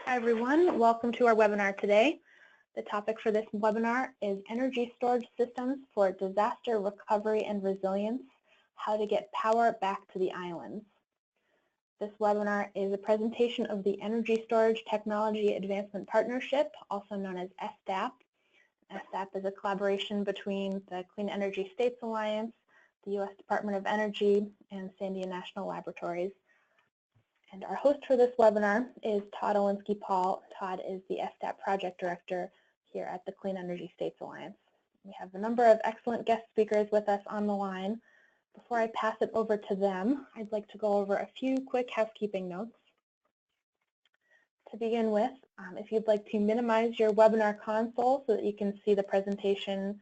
Hi everyone, welcome to our webinar today. The topic for this webinar is Energy Storage Systems for Disaster Recovery and Resilience, How to Get Power Back to the Islands. This webinar is a presentation of the Energy Storage Technology Advancement Partnership, also known as ESTEP. ESTEP is a collaboration between the Clean Energy States Alliance, the U.S. Department of Energy, and Sandia National Laboratories. And our host for this webinar is Todd Olinsky-Paul. Todd is the ESTEP Project Director here at the Clean Energy States Alliance. We have a number of excellent guest speakers with us on the line. Before I pass it over to them, I'd like to go over a few quick housekeeping notes. To begin with, if you'd like to minimize your webinar console so that you can see the presentation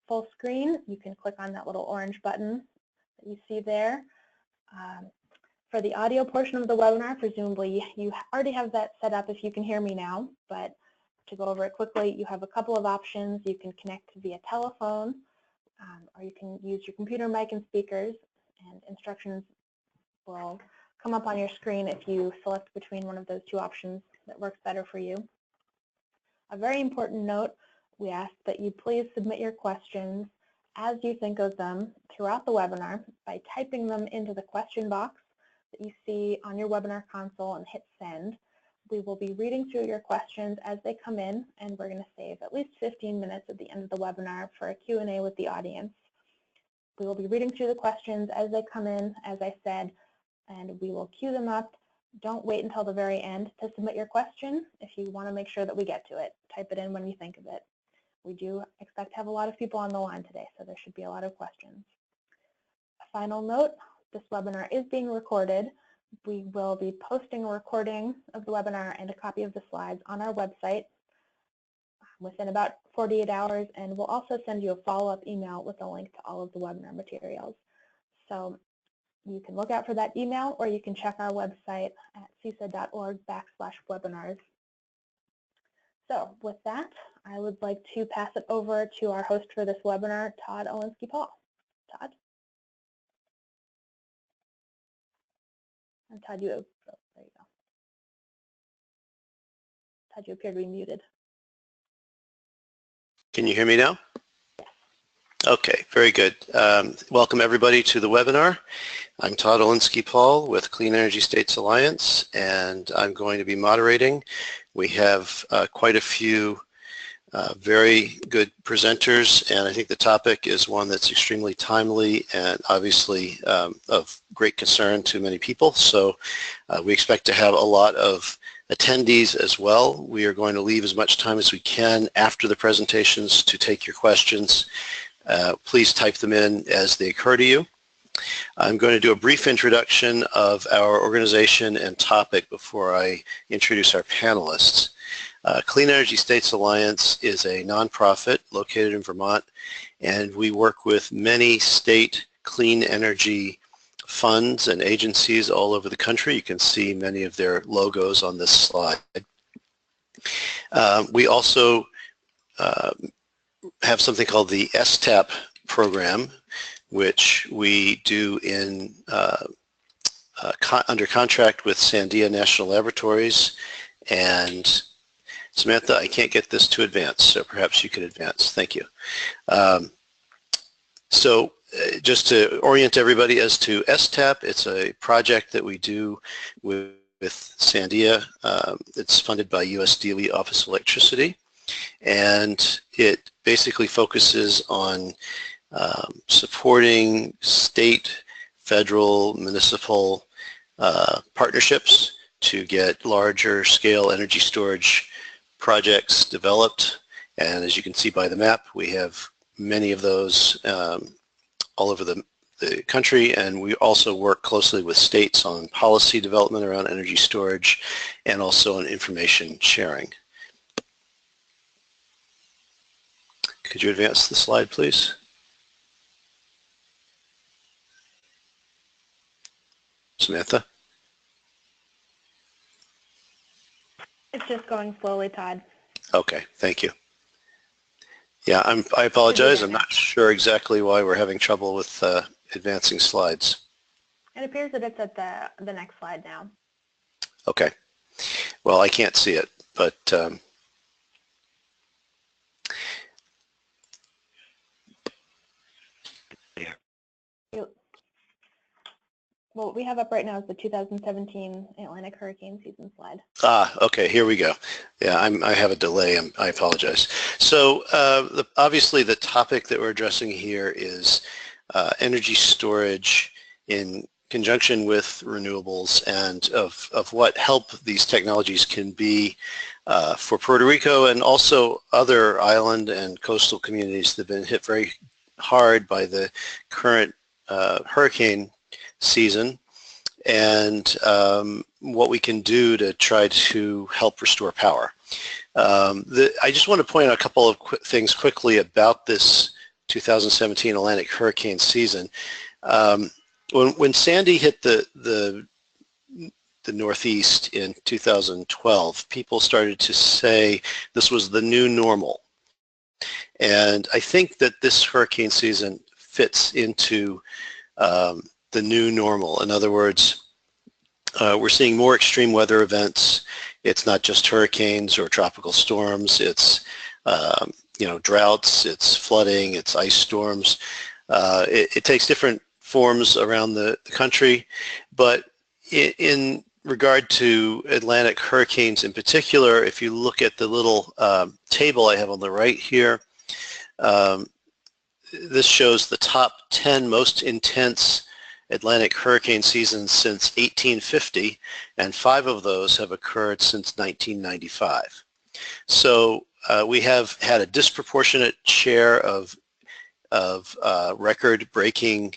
full screen, you can click on that little orange button that you see there. For the audio portion of the webinar, presumably you already have that set up if you can hear me now, but to go over it quickly, you have a couple of options. You can connect via telephone, or you can use your computer mic and speakers, and instructions will come up on your screen if you select between one of those two options that works better for you. A very important note, we ask that you please submit your questions as you think of them throughout the webinar by typing them into the question box that you see on your webinar console and hit send. We will be reading through your questions as they come in, and we're going to save at least 15 minutes at the end of the webinar for a Q&A with the audience. We will be reading through the questions as they come in, as I said, and we will queue them up. Don't wait until the very end to submit your question. If you want to make sure that we get to it, type it in when you think of it. We do expect to have a lot of people on the line today, so there should be a lot of questions. A final note, this webinar is being recorded. We will be posting a recording of the webinar and a copy of the slides on our website within about 48 hours, and we'll also send you a follow-up email with a link to all of the webinar materials. So you can look out for that email, or you can check our website at cisa.org/webinars. So with that, I would like to pass it over to our host for this webinar, Todd Olinsky-Paul. Todd? And Todd, there you go. Todd, you appear to be muted. Can you hear me now? Okay, very good. Welcome everybody to the webinar. I'm Todd Olinsky-Paul with Clean Energy States Alliance, and I'm going to be moderating. We have quite a few very good presenters, and I think the topic is one that's extremely timely and obviously of great concern to many people. So we expect to have a lot of attendees as well. We are going to leave as much time as we can after the presentations to take your questions. Please type them in as they occur to you. I'm going to do a brief introduction of our organization and topic before I introduce our panelists. Clean Energy States Alliance is a nonprofit located in Vermont, and we work with many state clean energy funds and agencies all over the country. You can see many of their logos on this slide. We also have something called the ESTEP Program, which we do in under contract with Sandia National Laboratories. And Samantha, I can't get this to advance, so perhaps you can advance. Thank you. Just to orient everybody as to ESTEP, it's a project that we do with Sandia. It's funded by U.S. DOE Office of Electricity, and it basically focuses on supporting state, federal, municipal partnerships to get larger scale energy storage projects developed. And as you can see by the map, we have many of those all over the country, and we also work closely with states on policy development around energy storage and also on information sharing. Could you advance the slide, please? Samantha? It's just going slowly, Todd. Okay, thank you. Yeah, I apologize. I'm not sure exactly why we're having trouble with advancing slides. It appears that it's at the next slide now. Okay. Well, I can't see it, but what we have up right now is the 2017 Atlantic hurricane season slide. Okay, here we go. Yeah, I have a delay. I apologize. So obviously the topic that we're addressing here is energy storage in conjunction with renewables, and of what help these technologies can be for Puerto Rico and also other island and coastal communities that have been hit very hard by the current hurricane season, and what we can do to try to help restore power. I just want to point out a couple of things quickly about this 2017 Atlantic hurricane season. When Sandy hit the Northeast in 2012, people started to say this was the new normal. And I think that this hurricane season fits into the new normal. In other words, we're seeing more extreme weather events. It's not just hurricanes or tropical storms. It's droughts, it's flooding, it's ice storms. It takes different forms around the country, but in regard to Atlantic hurricanes in particular, if you look at the little table I have on the right here, this shows the top 10 most intense Atlantic hurricane seasons since 1850, and 5 of those have occurred since 1995. So we have had a disproportionate share of record-breaking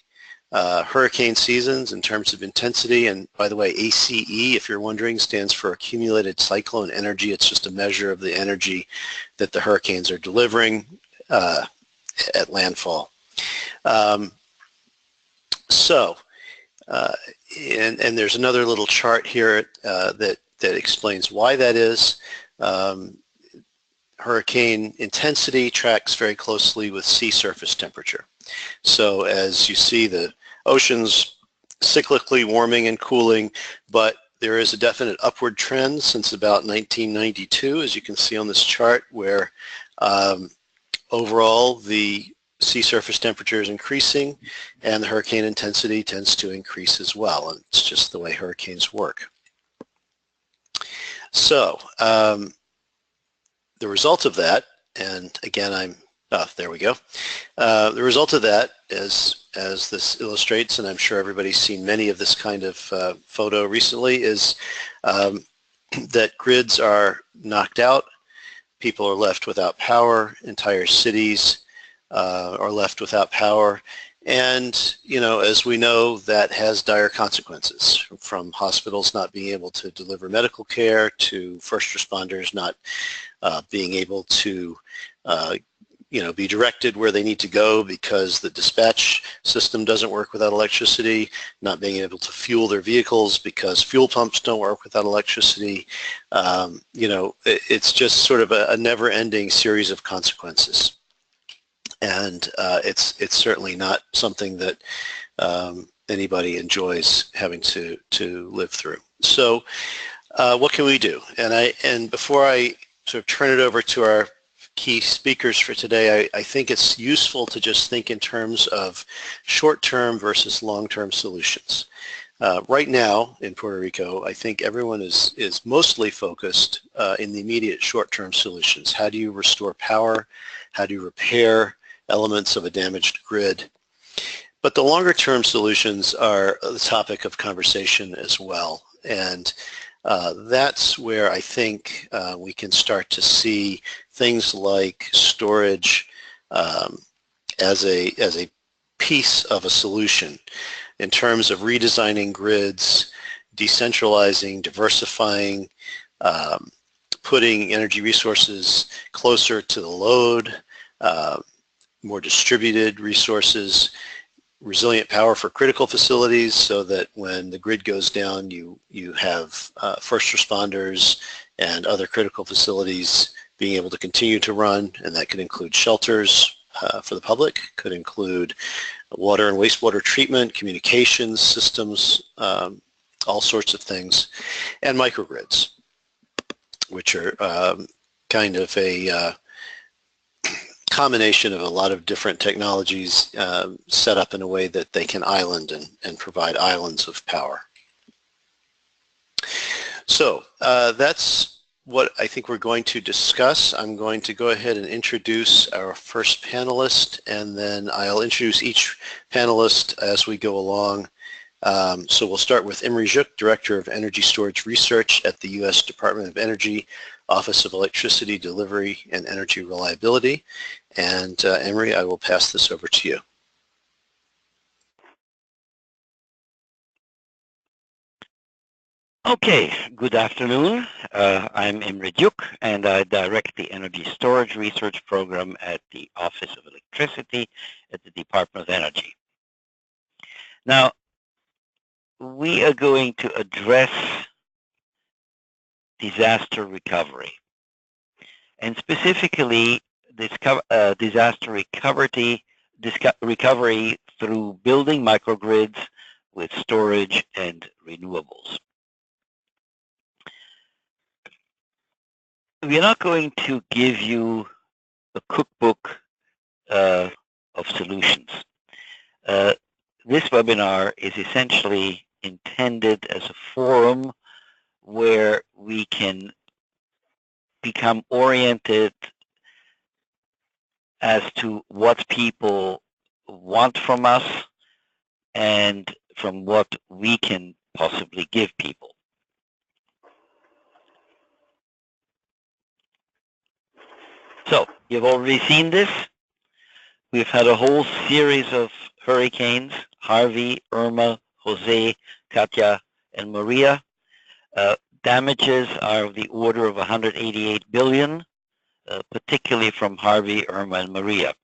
hurricane seasons in terms of intensity. And by the way, ACE, if you're wondering, stands for accumulated cyclone energy. It's just a measure of the energy that the hurricanes are delivering at landfall. And there's another little chart here that explains why that is. Hurricane intensity tracks very closely with sea surface temperature. So as you see, the ocean's cyclically warming and cooling, but there is a definite upward trend since about 1992, as you can see on this chart, where overall the sea surface temperature is increasing and the hurricane intensity tends to increase as well, and it's just the way hurricanes work. So the result of that, and again there we go. The result of that, as this illustrates, and I'm sure everybody's seen many of this kind of photo recently, is that grids are knocked out, people are left without power, entire cities are left without power, and as we know, that has dire consequences, from hospitals not being able to deliver medical care to first responders not being able to be directed where they need to go because the dispatch system doesn't work without electricity, not being able to fuel their vehicles because fuel pumps don't work without electricity. It's just sort of a never-ending series of consequences. And it's certainly not something that anybody enjoys having to live through. So what can we do? And before I sort of turn it over to our key speakers for today, I think it's useful to just think in terms of short-term versus long-term solutions. Right now in Puerto Rico, I think everyone is mostly focused in the immediate short-term solutions. How do you restore power? How do you repair elements of a damaged grid? But the longer-term solutions are the topic of conversation as well. And that's where I think we can start to see things like storage as a piece of a solution in terms of redesigning grids, decentralizing, diversifying, putting energy resources closer to the load, more distributed resources, resilient power for critical facilities so that when the grid goes down, you have first responders and other critical facilities being able to continue to run, and that could include shelters for the public, could include water and wastewater treatment, communications systems, all sorts of things, and microgrids. which are kind of a combination of a lot of different technologies set up in a way that they can island and provide islands of power. So that's what I think we're going to discuss. I'm going to go ahead and introduce our first panelist, and then I'll introduce each panelist as we go along. So we'll start with Imre Gyuk, Director of Energy Storage Research at the U.S. Department of Energy, Office of Electricity Delivery and Energy Reliability. And Imre, I will pass this over to you. Okay, good afternoon. I'm Imre Gyuk, and I direct the Energy Storage Research Program at the Office of Electricity at the Department of Energy. Now, we are going to address disaster recovery, and specifically disaster recovery through building microgrids with storage and renewables. We are not going to give you a cookbook of solutions. This webinar is essentially intended as a forum where we can become oriented as to what people want from us and from what we can possibly give people. So, you've already seen this. We've had a whole series of hurricanes, Harvey, Irma, Jose, Katia, and Maria. Damages are of the order of 188 billion, particularly from Harvey, Irma, and Maria.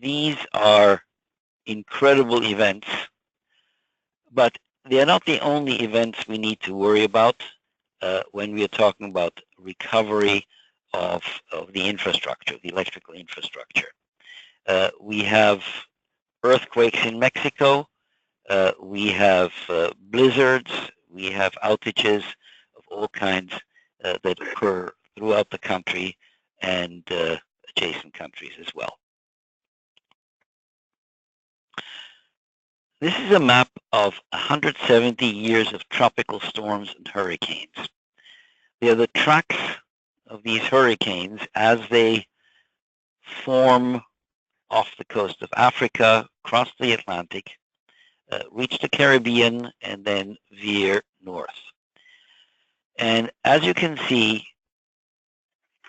These are incredible events, but they are not the only events we need to worry about when we are talking about recovery of the infrastructure, the electrical infrastructure. We have earthquakes in Mexico, we have blizzards, we have outages of all kinds that occur throughout the country and adjacent countries as well. This is a map of 170 years of tropical storms and hurricanes. They are the tracks of these hurricanes as they form off the coast of Africa, cross the Atlantic, reach the Caribbean, and then veer north. And as you can see,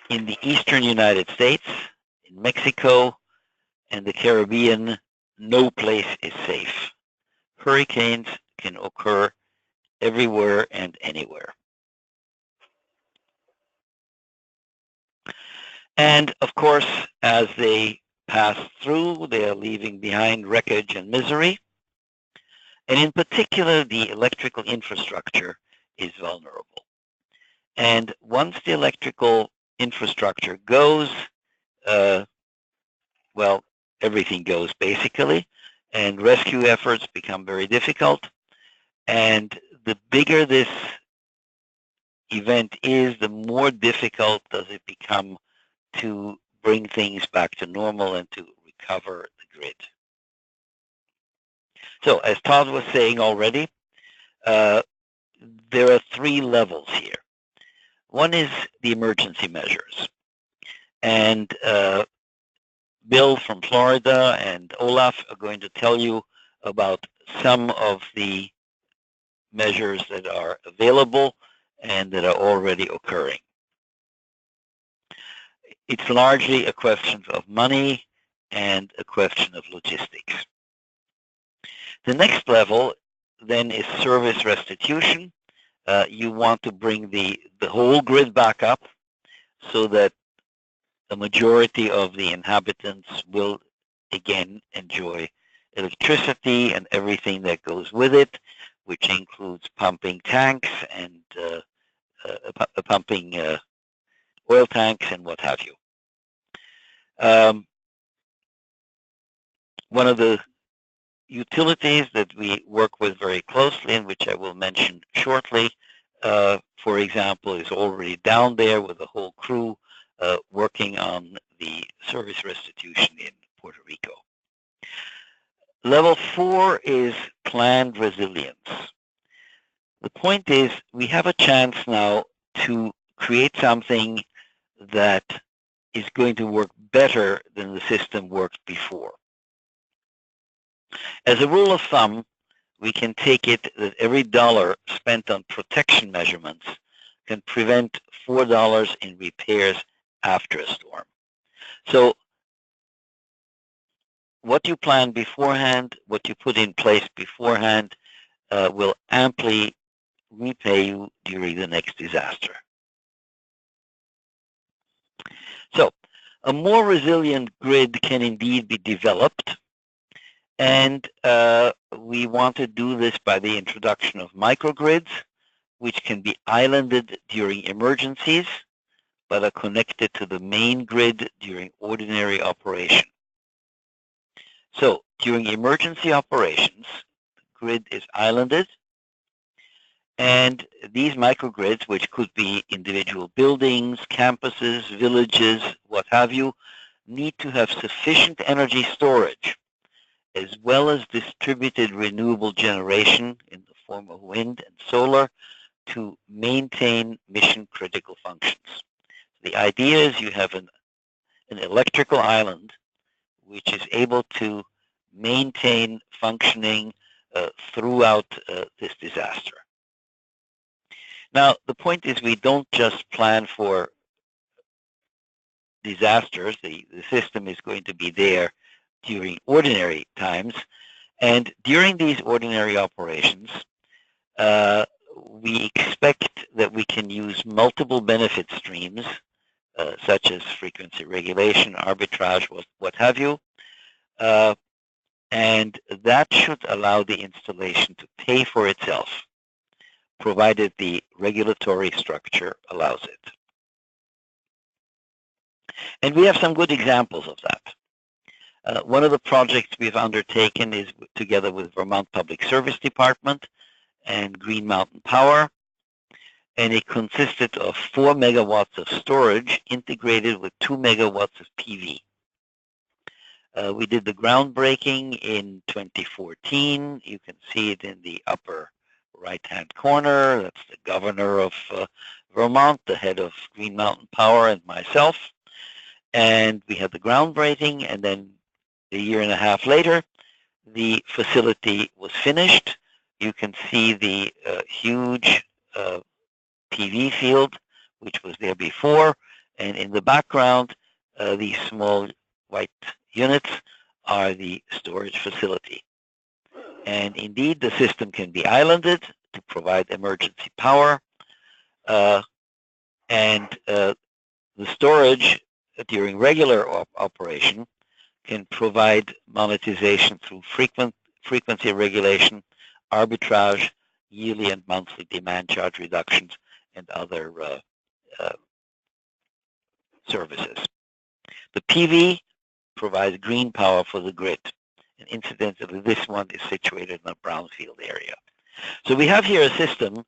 in the eastern United States, in Mexico, and the Caribbean, no place is safe. Hurricanes can occur everywhere and anywhere. And of course, as they pass through, they are leaving behind wreckage and misery. And in particular, the electrical infrastructure is vulnerable. And once the electrical infrastructure goes, well, everything goes basically, and rescue efforts become very difficult. And the bigger this event is, the more difficult does it become to bring things back to normal and to recover the grid. So, as Todd was saying already, there are three levels here. One is the emergency measures. And Bill from Florida and Olaf are going to tell you about some of the measures that are available and that are already occurring. It's largely a question of money and a question of logistics. The next level then is service restitution. You want to bring the whole grid back up so that the majority of the inhabitants will again enjoy electricity and everything that goes with it, which includes pumping tanks and pumping oil tanks and what have you. One of the utilities that we work with very closely, and which I will mention shortly, for example, is already down there with the whole crew working on the service restitution in Puerto Rico. Level 4 is planned resilience. The point is we have a chance now to create something that is going to work better than the system worked before. As a rule of thumb, we can take it that every dollar spent on protection measurements can prevent $4 in repairs after a storm. So what you plan beforehand, what you put in place beforehand, will amply repay you during the next disaster. So a more resilient grid can indeed be developed, and we want to do this by the introduction of microgrids, which can be islanded during emergencies, but are connected to the main grid during ordinary operation. So during emergency operations, the grid is islanded, and these microgrids, which could be individual buildings, campuses, villages, what have you, need to have sufficient energy storage, as well as distributed renewable generation in the form of wind and solar to maintain mission-critical functions. The idea is you have an electrical island which is able to maintain functioning throughout this disaster. Now, the point is we don't just plan for disasters. The system is going to be there during ordinary times. And during these ordinary operations, we expect that we can use multiple benefit streams, such as frequency regulation, arbitrage, what have you. And that should allow the installation to pay for itself, provided the regulatory structure allows it. And we have some good examples of that. One of the projects we've undertaken is together with Vermont Public Service Department and Green Mountain Power, and it consisted of 4 megawatts of storage integrated with 2 megawatts of PV. We did the groundbreaking in 2014. You can see it in the upper right-hand corner. That's the governor of Vermont, the head of Green Mountain Power, and myself. And we had the groundbreaking, and then a year and a half later, the facility was finished. You can see the huge PV field, which was there before, and in the background, these small white units are the storage facility. And indeed, the system can be islanded to provide emergency power, and the storage during regular operation can provide monetization through frequency regulation, arbitrage, yearly and monthly demand charge reductions, and other services. The PV provides green power for the grid. And incidentally, this one is situated in a brownfield area. So we have here a system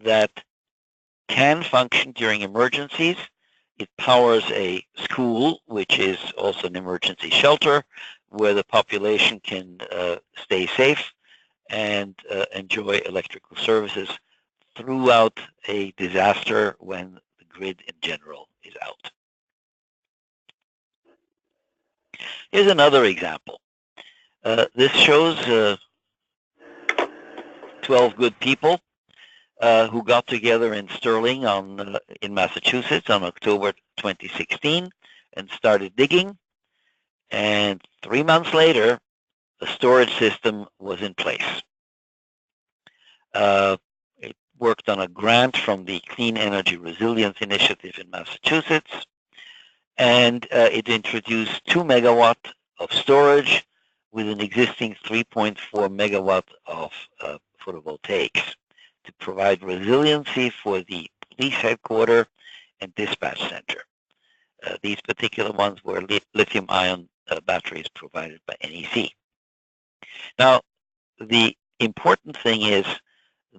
that can function during emergencies. It powers a school, which is also an emergency shelter, where the population can stay safe and enjoy electrical services throughout a disaster when the grid in general is out. Here's another example. This shows 12 good people who got together in Sterling in Massachusetts on October 2016 and started digging. And 3 months later, the storage system was in place. It worked on a grant from the Clean Energy Resilience Initiative in Massachusetts, and it introduced 2 megawatt of storage with an existing 3.4 megawatt of photovoltaics to provide resiliency for the police headquarters and dispatch center. These particular ones were lithium-ion batteries provided by NEC. Now, the important thing is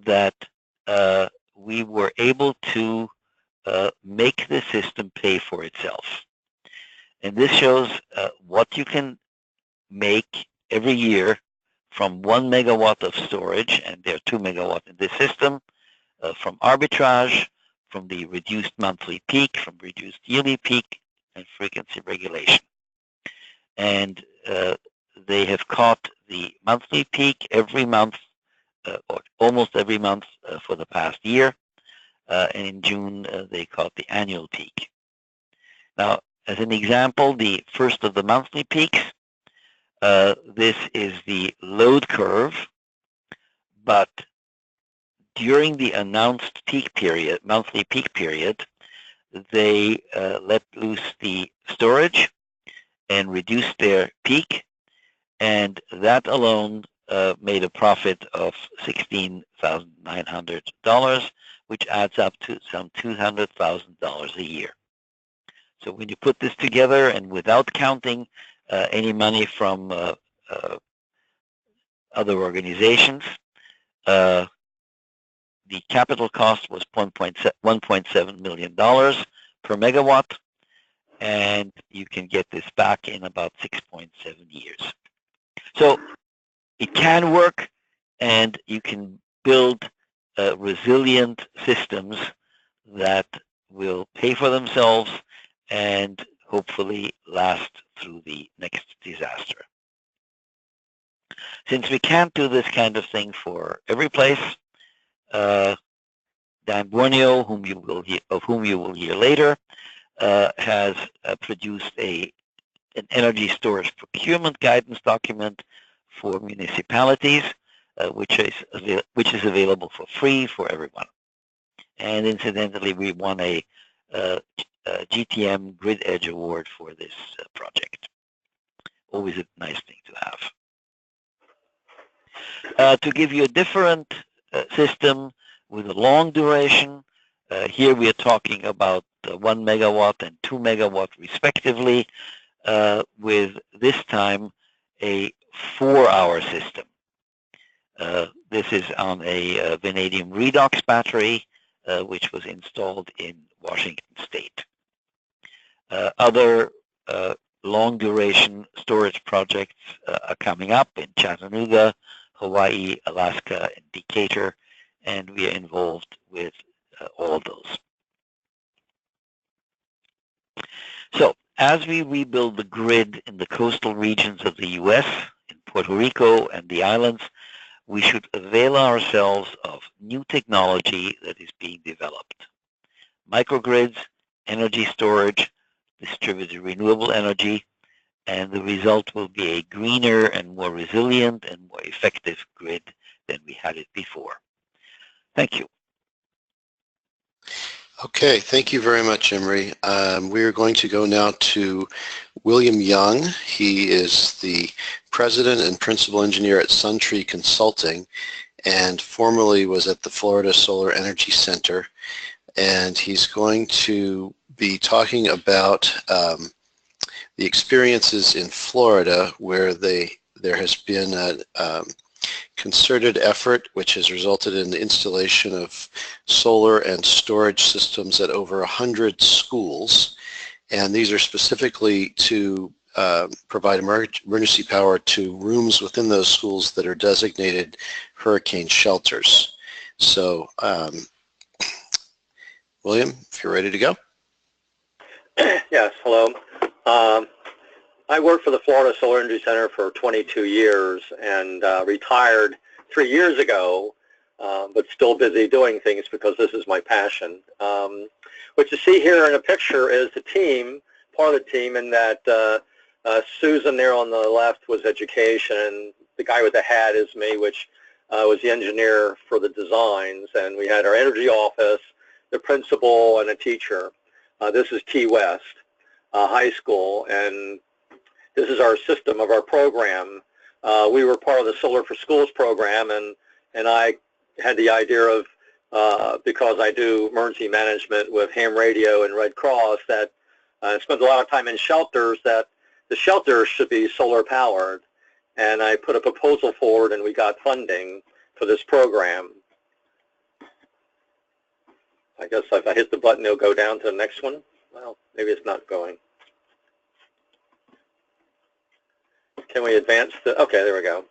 that we were able to make the system pay for itself. And this shows what you can make every year from 1 megawatt of storage, and there are 2 megawatt in this system, from arbitrage, from the reduced monthly peak, from reduced yearly peak, and frequency regulation. And they have caught the monthly peak every month, or almost every month for the past year. And in June, they caught the annual peak. Now, as an example, the first of the monthly peaks, this is the load curve, but during the announced peak period, monthly peak period, they let loose the storage and reduced their peak, and that alone made a profit of $16,900, which adds up to some $200,000 a year. So when you put this together, and without counting any money from other organizations, the capital cost was $1.7 million per megawatt, and you can get this back in about 6.7 years. So it can work, and you can build resilient systems that will pay for themselves and hopefully last through the next disaster. Since we can't do this kind of thing for every place, Dan Borneo, of whom you will hear later, has produced an energy storage procurement guidance document for municipalities, which is available for free for everyone. And incidentally, we won a GTM Grid Edge Award for this project. Always a nice thing to have. To give you a different system with a long duration, here we are talking about 1 megawatt and 2 megawatt respectively, with this time a 4-hour system. This is on a vanadium redox battery, which was installed in Washington State. Other long-duration storage projects are coming up in Chattanooga, Hawaii, Alaska, and Decatur, and we are involved with all of those. So, as we rebuild the grid in the coastal regions of the U.S., in Puerto Rico and the islands, we should avail ourselves of new technology that is being developed. Microgrids, energy storage, distributed renewable energy, and the result will be a greener and more resilient and more effective grid than we had it before. Thank you. Okay, thank you very much, Imre. We're going to go now to William Young. He is the president and principal engineer at SunTree Consulting, and formerly was at the Florida Solar Energy Center. And he's going to be talking about the experiences in Florida where there has been a concerted effort which has resulted in the installation of solar and storage systems at over 100 schools, and these are specifically to provide emergency power to rooms within those schools that are designated hurricane shelters. So William, if you're ready to go. Yes, hello. I worked for the Florida Solar Energy Center for 22 years and retired 3 years ago, but still busy doing things because this is my passion. What you see here in a picture is the team, part of the team, and that Susan there on the left was education, and the guy with the hat is me, which was the engineer for the designs, and we had our energy office, the principal, and a teacher. This is Key West High School, and this is our system of our program. We were part of the Solar for Schools program, and I had the idea of, because I do emergency management with ham radio and Red Cross, that I spent a lot of time in shelters, that the shelters should be solar powered. And I put a proposal forward, and we got funding for this program. I guess if I hit the button, it'll go down to the next one. Well, maybe it's not going. Can we advance the, okay, there we go.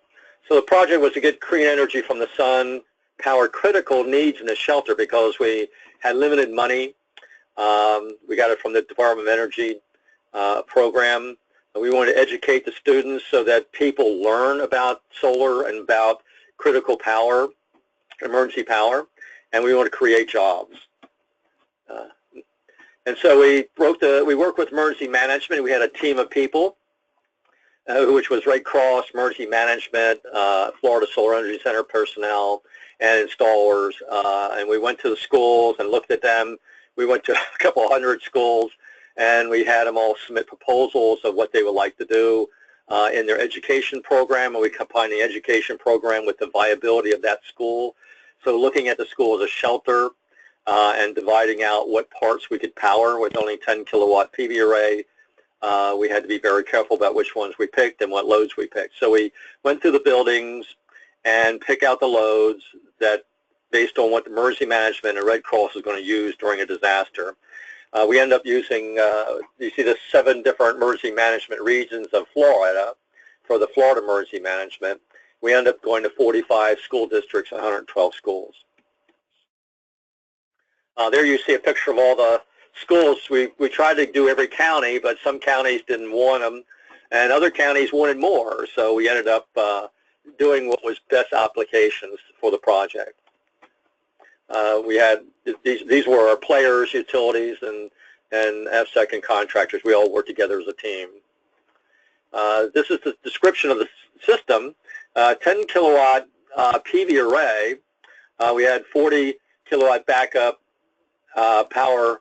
So the project was to get clean energy from the sun, power critical needs in the shelter because we had limited money. We got it from the Department of Energy program. We wanted to educate the students so that people learn about solar and about critical power, emergency power, and we want to create jobs. And so we worked with emergency management. We had a team of people, which was Red Cross, emergency management, Florida Solar Energy Center personnel, and installers. And we went to the schools and looked at them. We went to a couple hundred schools, and we had them all submit proposals of what they would like to do in their education program, and we combined the education program with the viability of that school. So looking at the school as a shelter and dividing out what parts we could power with only 10 kilowatt PV array. We had to be very careful about which ones we picked and what loads we picked. So we went through the buildings and pick out the loads that based on what the emergency management and Red Cross is going to use during a disaster. We end up using, you see the 7 different emergency management regions of Florida for the Florida emergency management. We end up going to 45 school districts, 112 schools. There you see a picture of all the schools. We tried to do every county, but some counties didn't want them, and other counties wanted more. So we ended up doing what was best applications for the project. We had these were our players, utilities, and FSEC and contractors. We all worked together as a team. This is the description of the system. 10 kilowatt PV array. We had 40 kilowatt backup power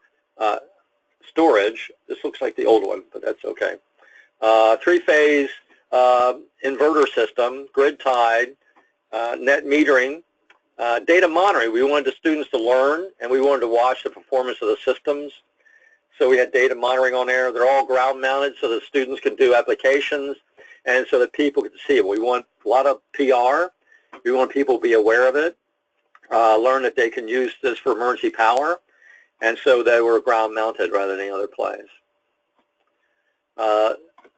storage. This looks like the old one, but that's okay. 3-phase inverter system, grid tied, net metering, data monitoring. We wanted the students to learn, and we wanted to watch the performance of the systems. So we had data monitoring on there. They're all ground mounted so the students can do applications and so that people can see it. We want a lot of PR. We want people to be aware of it, learn that they can use this for emergency power, and so they were ground mounted rather than any other place.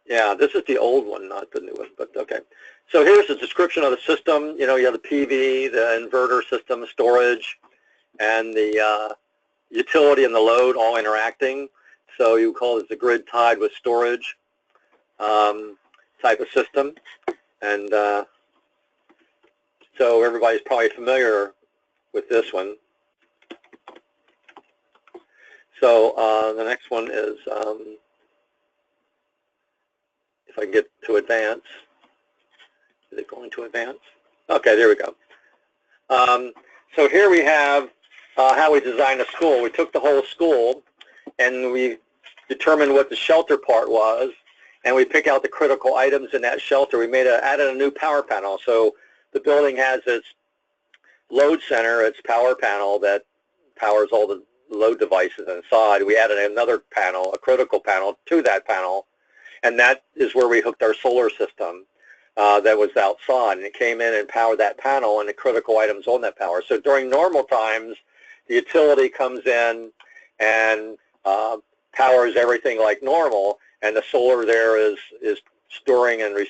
Yeah, this is the old one, not the new one, but okay. So here's the description of the system. You know, you have the PV, the inverter system, storage, and the utility and the load all interacting. So you call it the grid tied with storage type of system. And so everybody's probably familiar with this one. So the next one is, if I can get to advance. Is it going to advance? Okay, there we go. So here we have how we designed a school. We took the whole school and we determined what the shelter part was, and we pick out the critical items in that shelter. We added a new power panel. So the building has its load center, its power panel that powers all the load devices inside. We added another panel, a critical panel, to that panel, and that is where we hooked our solar system that was outside, and it came in and powered that panel and the critical items on that power. So during normal times, the utility comes in and powers everything like normal, and the solar there is storing and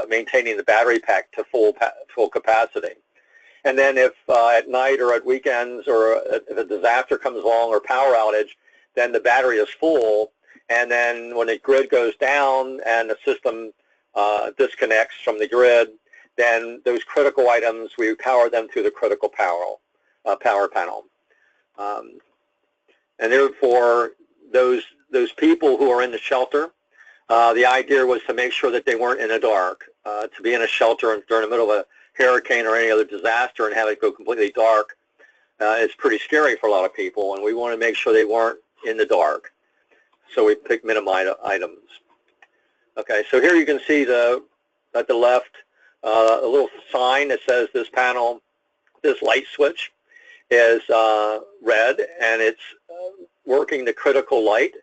maintaining the battery pack to full capacity. And then if at night or at weekends or if a disaster comes along or power outage, then the battery is full, and then when the grid goes down and the system disconnects from the grid, then those critical items, we power them through the critical power panel. And therefore, those people who are in the shelter, the idea was to make sure that they weren't in the dark. To be in a shelter during the middle of a hurricane or any other disaster and have it go completely dark is pretty scary for a lot of people, and we want to make sure they weren't in the dark. So we picked minimum items. Okay, so here you can see at the left a little sign that says this panel, this light switch is red, and it's working the critical light,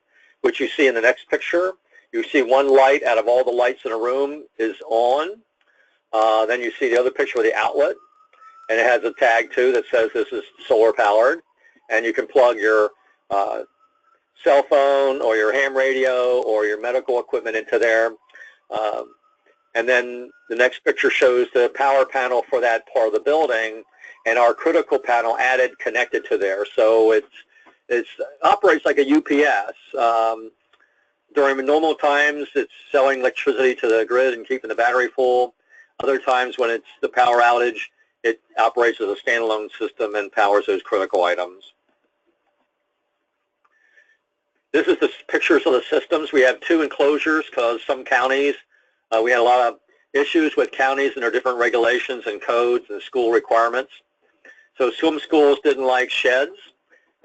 which you see in the next picture. You see one light out of all the lights in a room is on. Then you see the other picture with the outlet, and it has a tag too that says this is solar powered. and you can plug your cell phone or your ham radio or your medical equipment into there. And then the next picture shows the power panel for that part of the building, and our critical panel added connected to there. So it operates like a UPS. During normal times, it's selling electricity to the grid and keeping the battery full. Other times, when it's the power outage, it operates as a standalone system and powers those critical items. This is the pictures of the systems. We have 2 enclosures because some counties, we had a lot of issues with counties and their different regulations and codes and school requirements. So some schools didn't like sheds.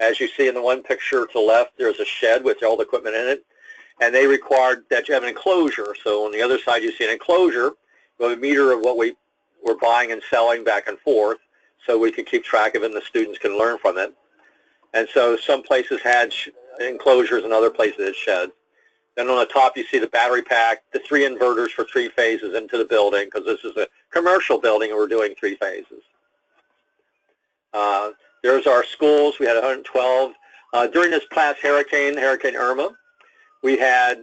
As you see in the one picture to the left, there's a shed with all the equipment in it, and they required that you have an enclosure. So on the other side, you see an enclosure with a meter of what we were buying and selling back and forth, so we could keep track of it and the students can learn from it. And so some places had enclosures and other places had sheds. Then on the top, you see the battery pack, the 3 inverters for 3 phases into the building, because this is a commercial building and we're doing 3 phases. There's our schools. We had 112. During this past Hurricane Irma, we had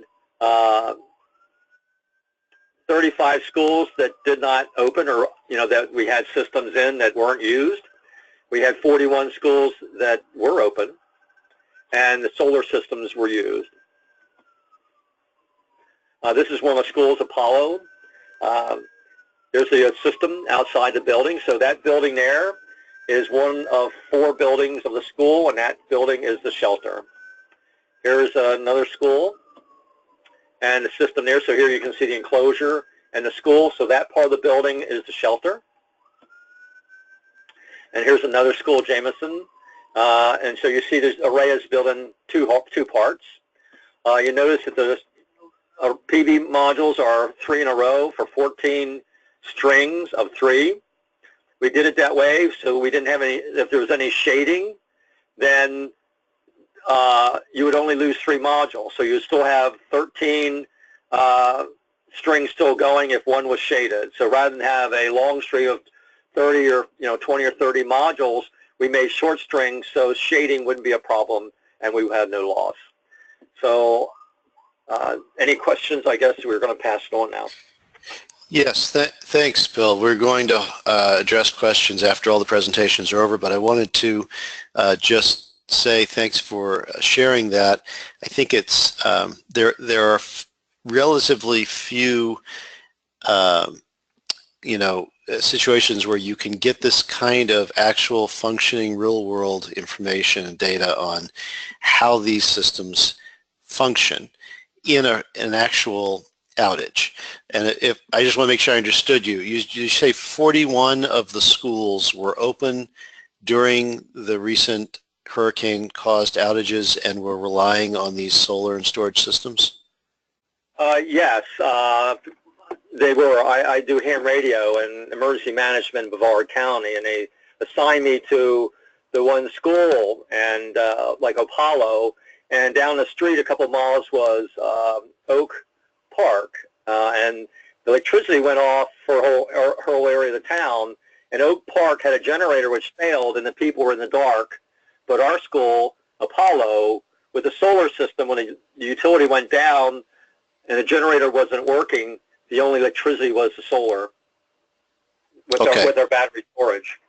35 schools that did not open, or that we had systems in that weren't used. We had 41 schools that were open, and the solar systems were used. This is one of the schools, Apollo. There's a system outside the building. So that building there is one of 4 buildings of the school, and that building is the shelter. Here's another school and the system there. So here you can see the enclosure and the school. So that part of the building is the shelter. And here's another school, Jameson. And so you see this array is built in two parts. You notice that the PV modules are 3 in a row for 14 strings of 3. We did it that way so we didn't have any, if there was any shading, then you would only lose 3 modules. So you would still have 13 strings still going if one was shaded. So rather than have a long string of 30 or 20 or 30 modules, we made short strings so shading wouldn't be a problem and we had no loss. So any questions? I guess we're going to pass it on now. Yes, thanks, Bill. We're going to address questions after all the presentations are over, but I wanted to just say thanks for sharing that. I think it's there are relatively few situations where you can get this kind of actual functioning real-world information and data on how these systems function in an actual outage. And if I just want to make sure I understood you. You say 41 of the schools were open during the recent hurricane-caused outages and were relying on these solar and storage systems? Yes, they were. I do ham radio and emergency management in Brevard County, and they assigned me to the one school, and like Apollo, and down the street a couple miles was Oak Park, and the electricity went off for a whole area of the town, and Oak Park had a generator which failed and the people were in the dark, but our school, Apollo, with the solar system, when the utility went down and the generator wasn't working, the only electricity was the solar with, with our battery storage.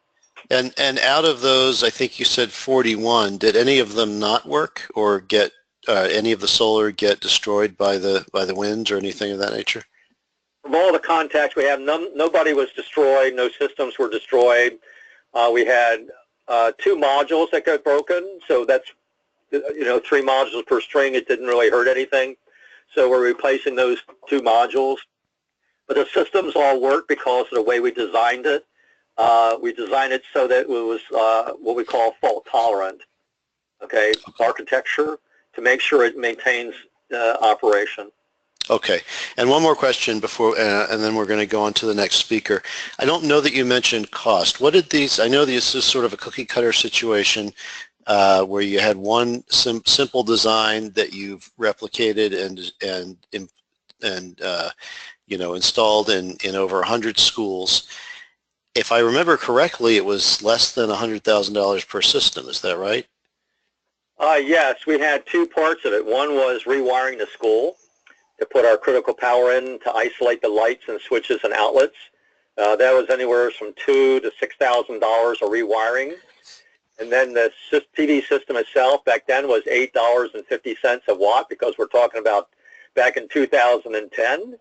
And out of those, I think you said 41, did any of them not work or get any of the solar get destroyed by the winds or anything of that nature? From all the contacts we have, nobody was destroyed. No systems were destroyed. We had 2 modules that got broken, so that's 3 modules per string. It didn't really hurt anything, so we're replacing those 2 modules. But the systems all work because of the way we designed it. We designed it so that it was what we call fault tolerant. Okay, architecture to make sure it maintains operation. Okay, and one more question before, and then we're going to go on to the next speaker. I don't know that you mentioned cost. What did these? I know this is sort of a cookie cutter situation where you had one simple design that you've replicated and installed in over 100 schools. If I remember correctly, it was less than $100,000 per system. Is that right? Yes, we had two parts of it. One was rewiring the school to put our critical power in to isolate the lights and switches and outlets. That was anywhere from $2,000 to $6,000 of rewiring. And then the TV system itself back then was $8.50 a watt, because we're talking about back in 2010.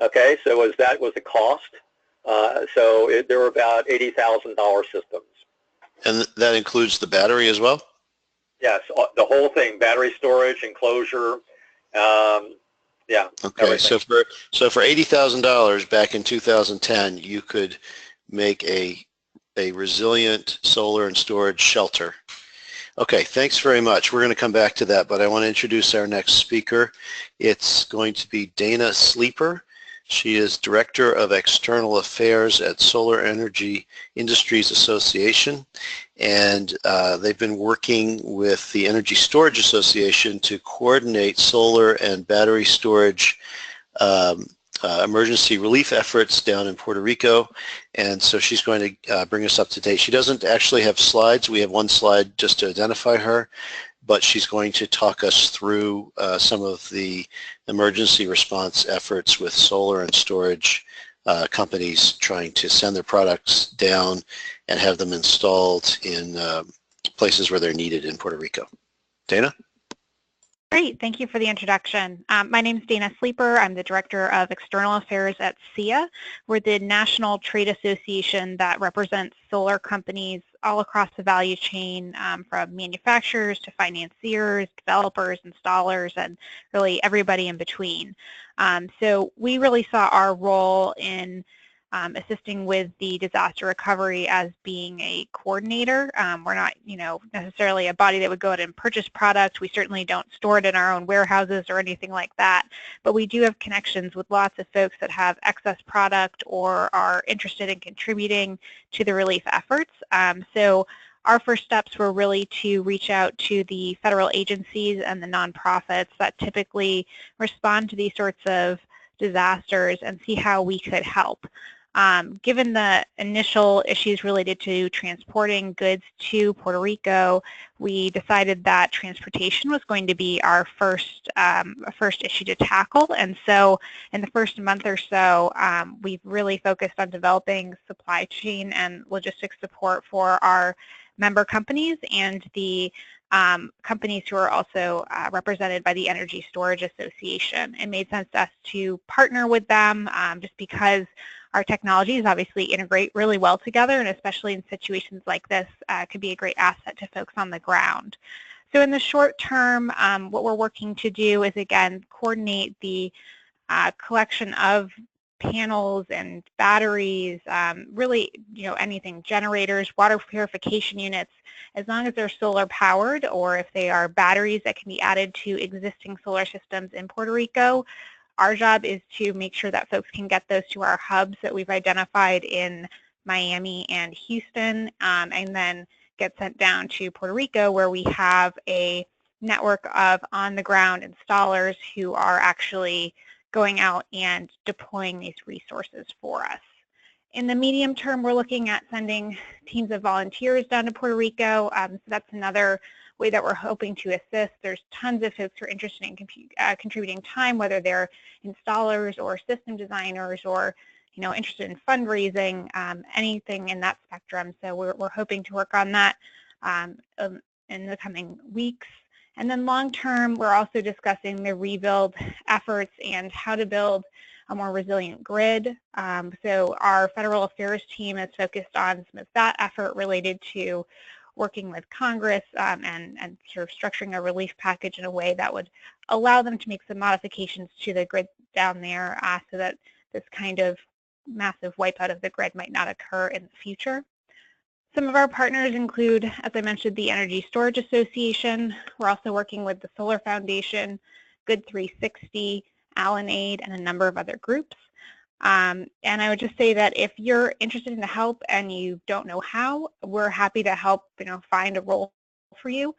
Okay, so that was the cost. There were about $80,000 systems. And that includes the battery as well? Yes, the whole thing, battery storage, enclosure, yeah. Okay, everything. So for $80,000 back in 2010, you could make a resilient solar and storage shelter. Okay, thanks very much. We're going to come back to that, but I want to introduce our next speaker. It's going to be Dana Sleeper. She is Director of External Affairs at Solar Energy Industries Association, and they've been working with the Energy Storage Association to coordinate solar and battery storage emergency relief efforts down in Puerto Rico, and so she's going to bring us up to date. She doesn't actually have slides. We have one slide just to identify her, but she's going to talk us through some of the emergency response efforts with solar and storage companies trying to send their products down and have them installed in places where they're needed in Puerto Rico. Dana? Great, thank you for the introduction. My name is Dana Sleeper. I'm the Director of External Affairs at SIA. We're the national trade association that represents solar companies all across the value chain, from manufacturers to financiers, developers, installers, and really everybody in between. So we really saw our role in assisting with the disaster recovery as being a coordinator. We're not, necessarily a body that would go out and purchase product. We certainly don't store it in our own warehouses or anything like that. But we do have connections with lots of folks that have excess product or are interested in contributing to the relief efforts. So our first steps were really to reach out to the federal agencies and the nonprofits that typically respond to these sorts of disasters and see how we could help. Given the initial issues related to transporting goods to Puerto Rico, we decided that transportation was going to be our first issue to tackle. And so in the first month or so, we've really focused on developing supply chain and logistics support for our member companies and the companies who are also represented by the Energy Storage Association. It made sense to us to partner with them just because our technologies obviously integrate really well together, and especially in situations like this, could be a great asset to folks on the ground. So in the short term, what we're working to do is, again, coordinate the collection of panels and batteries, really, anything, generators, water purification units, as long as they're solar powered, or if they are batteries that can be added to existing solar systems in Puerto Rico. Our job is to make sure that folks can get those to our hubs that we've identified in Miami and Houston, and then get sent down to Puerto Rico, where we have a network of on-the-ground installers who are actually going out and deploying these resources for us. In the medium term, we're looking at sending teams of volunteers down to Puerto Rico. So that's another way that we're hoping to assist. There's tons of folks who are interested in contributing time, whether they're installers or system designers or interested in fundraising, anything in that spectrum. So we're hoping to work on that in the coming weeks. And then long term, we're also discussing the rebuild efforts and how to build a more resilient grid. So our federal affairs team is focused on some of that effort related to working with Congress and sort of structuring a relief package in a way that would allow them to make some modifications to the grid down there so that this kind of massive wipeout of the grid might not occur in the future. Some of our partners include, as I mentioned, the Energy Storage Association. We're also working with the Solar Foundation, Good 360, AllenAid, and a number of other groups. And I would just say that if you're interested in the help and you don't know how, we're happy to help find a role for you,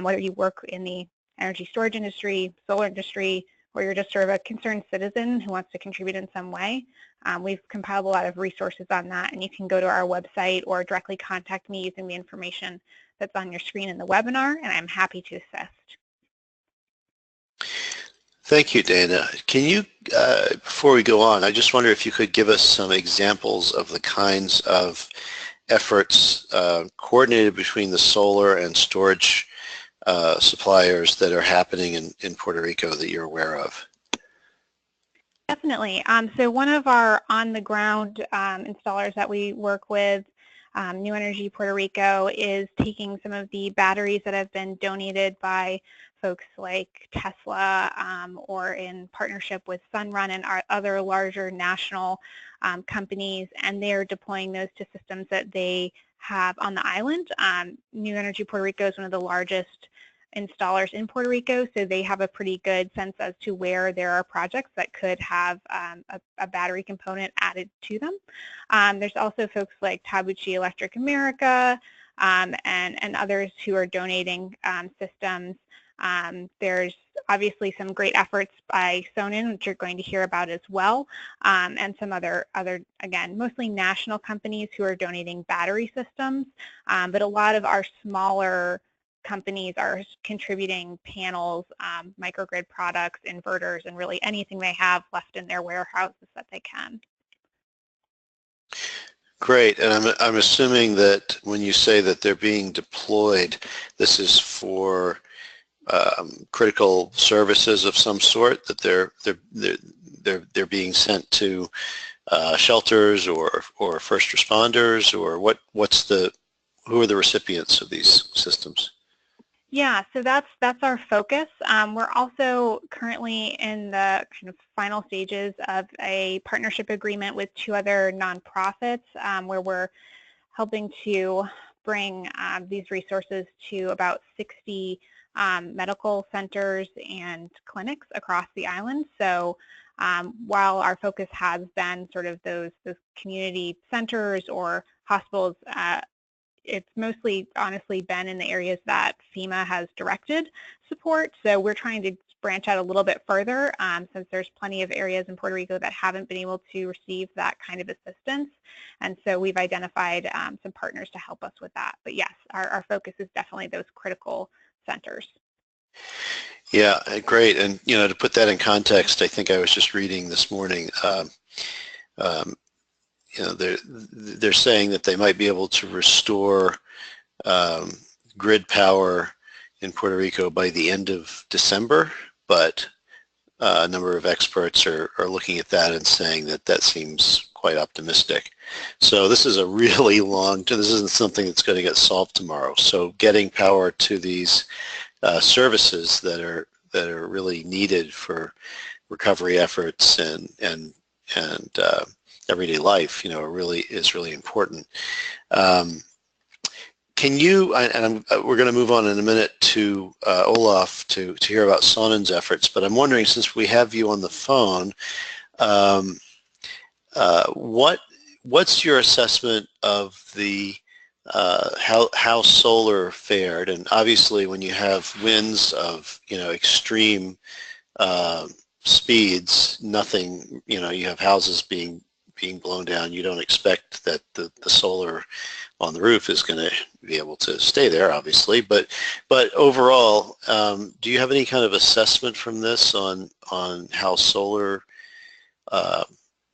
whether you work in the energy storage industry, solar industry, or you're just sort of a concerned citizen who wants to contribute in some way, we've compiled a lot of resources on that, and you can go to our website or directly contact me using the information that's on your screen in the webinar, and I'm happy to assist. Thank you, Dana. Can you, before we go on, I just wonder if you could give us some examples of the kinds of efforts coordinated between the solar and storage suppliers that are happening in Puerto Rico that you're aware of? Definitely. So one of our on-the-ground installers that we work with, New Energy Puerto Rico, is taking some of the batteries that have been donated by folks like Tesla or in partnership with Sunrun and our other larger national companies, and they're deploying those to systems that they have on the island. New Energy Puerto Rico is one of the largest installers in Puerto Rico, so they have a pretty good sense as to where there are projects that could have a battery component added to them. There's also folks like Tabuchi Electric America and others who are donating systems. There's obviously some great efforts by Sonnen, which you're going to hear about as well, and some other, again, mostly national companies who are donating battery systems, but a lot of our smaller companies are contributing panels, microgrid products, inverters, and really anything they have left in their warehouses that they can. Great, and I'm assuming that when you say that they're being deployed, this is for critical services of some sort, that they're being sent to shelters or first responders, or who are the recipients of these systems? Yeah, so that's our focus. We're also currently in the kind of final stages of a partnership agreement with 2 other nonprofits where we're helping to bring these resources to about 60 medical centers and clinics across the island. So while our focus has been sort of those community centers or hospitals, it's mostly honestly been in the areas that FEMA has directed support. So we're trying to branch out a little bit further since there's plenty of areas in Puerto Rico that haven't been able to receive that kind of assistance. And so we've identified some partners to help us with that. But yes, our focus is definitely those critical centers. Yeah, great. And to put that in context, I think I was just reading this morning, they're saying that they might be able to restore grid power in Puerto Rico by the end of December, but a number of experts are looking at that and saying that seems quite optimistic. So this is a really this isn't something that's going to get solved tomorrow. So getting power to these services that are really needed for recovery efforts and everyday life, is really important. Can you, and we're going to move on in a minute to Olaf to hear about Sonnen's efforts, but I'm wondering, since we have you on the phone, what's your assessment of the how solar fared? And obviously, when you have winds of extreme speeds, nothing, you have houses being blown down, you don't expect that the solar on the roof is going to be able to stay there, obviously. But overall, do you have any kind of assessment from this on how solar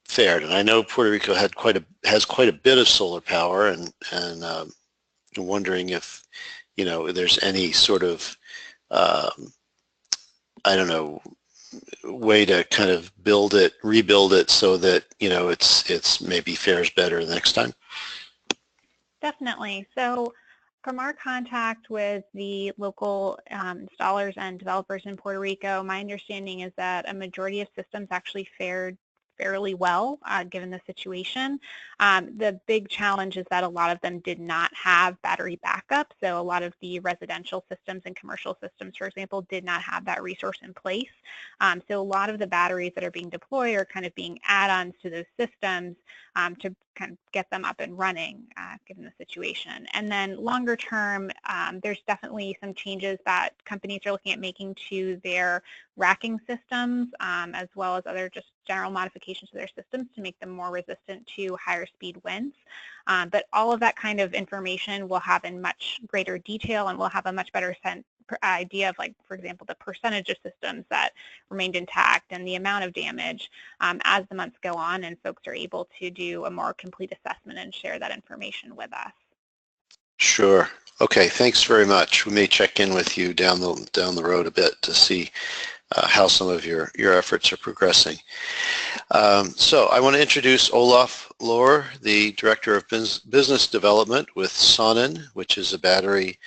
fared? And I know Puerto Rico has quite a bit of solar power, and wondering if there's any sort of I don't know, way to kind of rebuild it so that it's maybe fares better the next time. Definitely. So from our contact with the local installers and developers in Puerto Rico, my understanding is that a majority of systems actually fared fairly well given the situation. The big challenge is that a lot of them did not have battery backup. So a lot of the residential systems and commercial systems, for example, did not have that resource in place. So a lot of the batteries that are being deployed are kind of being add-ons to those systems to kind of get them up and running given the situation. And then longer term, there's definitely some changes that companies are looking at making to their racking systems, as well as other just general modifications to their systems to make them more resistant to higher speed winds. But all of that kind of information we'll have in much greater detail, and we'll have a much better idea of, like, for example, the percentage of systems that remained intact and the amount of damage as the months go on and folks are able to do a more complete assessment and share that information with us. Sure. Okay, thanks very much. We may check in with you down the road a bit to see how some of your efforts are progressing. So I want to introduce Olaf Lohr, the Director of Business Development with Sonnen, which is a battery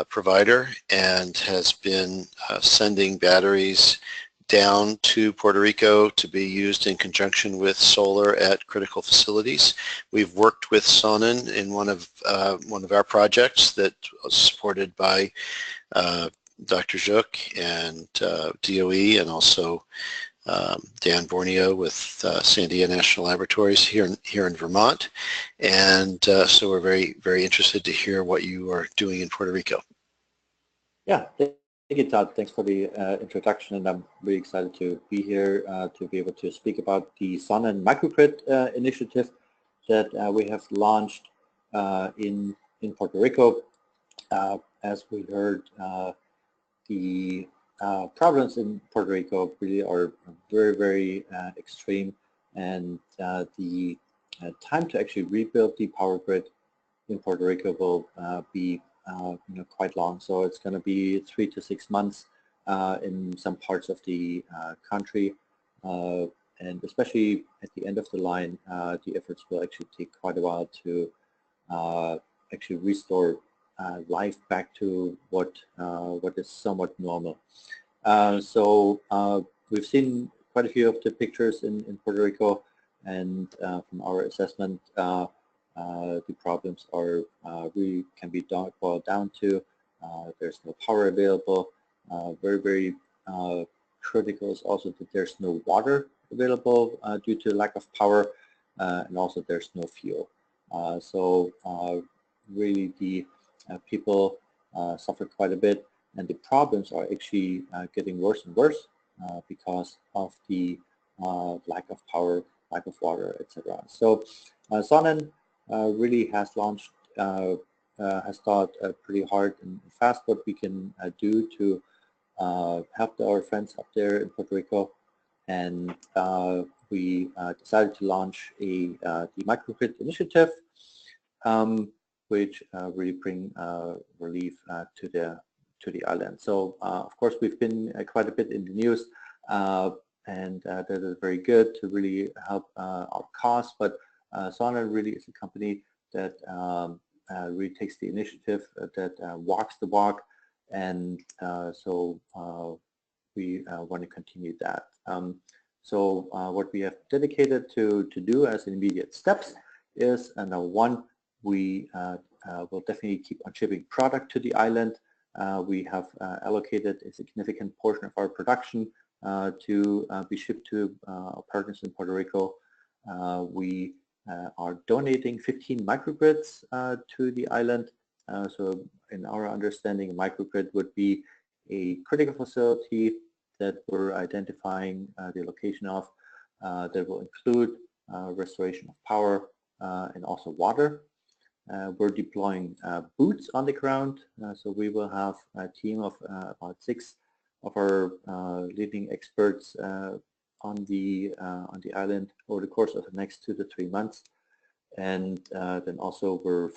provider and has been sending batteries down to Puerto Rico to be used in conjunction with solar at critical facilities. We've worked with Sonnen in one of our projects that was supported by Dr. Gyuk and DOE, and also Dan Borneo with Sandia National Laboratories here in Vermont. And so we're very, very interested to hear what you are doing in Puerto Rico. Yeah, thank you, Todd. Thanks for the introduction, and I'm really excited to be here to be able to speak about the Sonnen microgrid initiative that we have launched in Puerto Rico. As we heard, the problems in Puerto Rico really are very, very extreme, and the time to actually rebuild the power grid in Puerto Rico will be quite long. So it's going to be 3 to 6 months in some parts of the country, and especially at the end of the line, the efforts will actually take quite a while to actually restore life back to what is somewhat normal. So we've seen quite a few of the pictures in Puerto Rico, and from our assessment, the problems are really can be boiled down to there's no power available. Very, very critical is also that there's no water available due to lack of power, and also there's no fuel. So really the people suffer quite a bit, and the problems are actually getting worse and worse because of the lack of power, lack of water, etc. So Sonnen really has launched, has thought pretty hard and fast what we can do to help our friends up there in Puerto Rico, and we decided to launch the microgrid initiative, which really bring relief to the island. So of course we've been quite a bit in the news, and that is very good to really help our cause. But Sonnen really is a company that really takes the initiative, that walks the walk, and so we want to continue that. So what we have dedicated to do as immediate steps is, number one, we will definitely keep on shipping product to the island. We have allocated a significant portion of our production to be shipped to our partners in Puerto Rico. We are donating 15 microgrids to the island. So in our understanding, a microgrid would be a critical facility that we're identifying the location of that will include restoration of power and also water. We're deploying boots on the ground, so we will have a team of about 6 of our leading experts on the island over the course of the next 2 to 3 months, and then also we're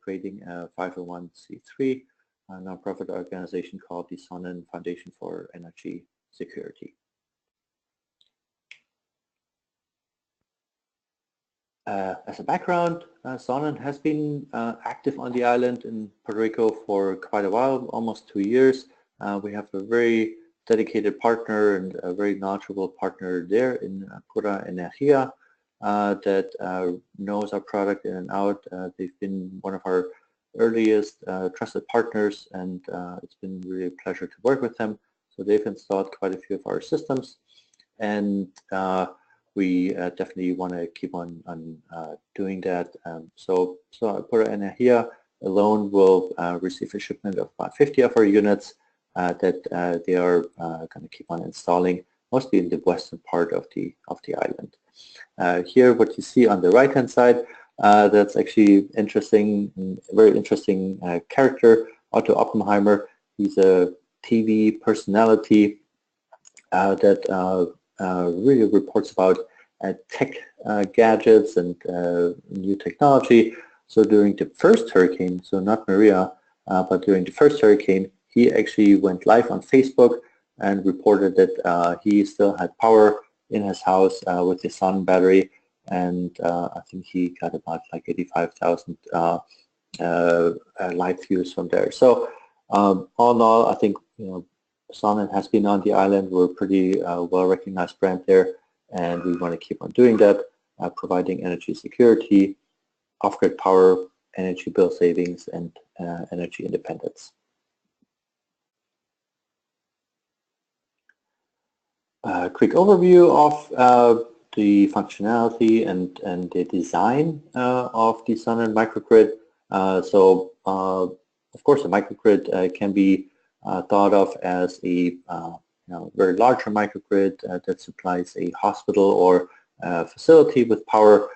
creating a 501c3 nonprofit organization called the Sonnen Foundation for Energy Security. As a background, Sonnen has been active on the island in Puerto Rico for quite a while, almost 2 years. We have a very dedicated partner and a very knowledgeable partner there in Pura Energia that knows our product in and out. They've been one of our earliest trusted partners, and it's been really a pleasure to work with them. So they've installed quite a few of our systems, and we definitely want to keep on doing that. So Puerto Rico alone will receive a shipment of about 50 of our units that they are going to keep on installing, mostly in the western part of the island. Here, what you see on the right-hand side, that's actually interesting, very interesting character, Otto Oppenheimer. He's a TV personality that really reports about tech gadgets and new technology. So during the first hurricane, so not Maria, but during the first hurricane, he actually went live on Facebook and reported that he still had power in his house with his Sonnen battery, and I think he got about like 85,000 live views from there. So all in all, I think Sonnen has been on the island. We're a pretty well-recognized brand there, and we want to keep on doing that, providing energy security, off-grid power, energy bill savings, and energy independence. Quick overview of the functionality and the design of the Sonnen microgrid. So, of course, a microgrid can be thought of as a very larger microgrid that supplies a hospital or facility with power.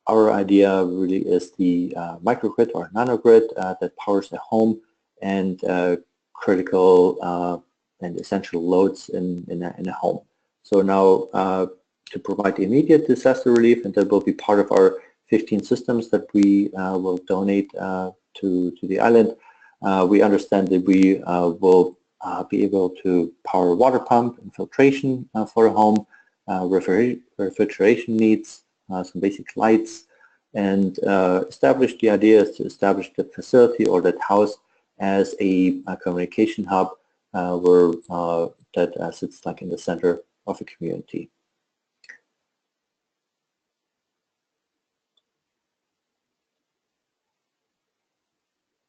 Our idea really is the microgrid or nanogrid that powers a home and critical and essential loads in a home. So now to provide immediate disaster relief, and that will be part of our 15 systems that we will donate to the island. We understand that we will be able to power water pump and filtration for a home, refrigeration needs, some basic lights, and establish the idea is to establish the facility or that house as a communication hub where that sits like in the center of a community.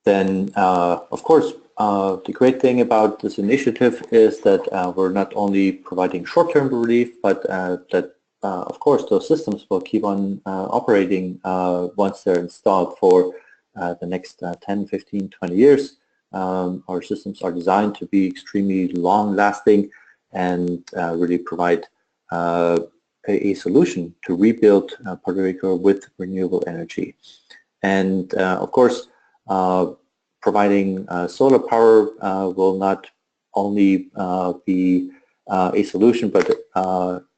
Then, of course, the great thing about this initiative is that we're not only providing short-term relief, but that, of course, those systems will keep on operating once they're installed for the next 10, 15, 20 years. Our systems are designed to be extremely long-lasting and really provide a solution to rebuild Puerto Rico with renewable energy. And, of course, providing solar power will not only be a solution, but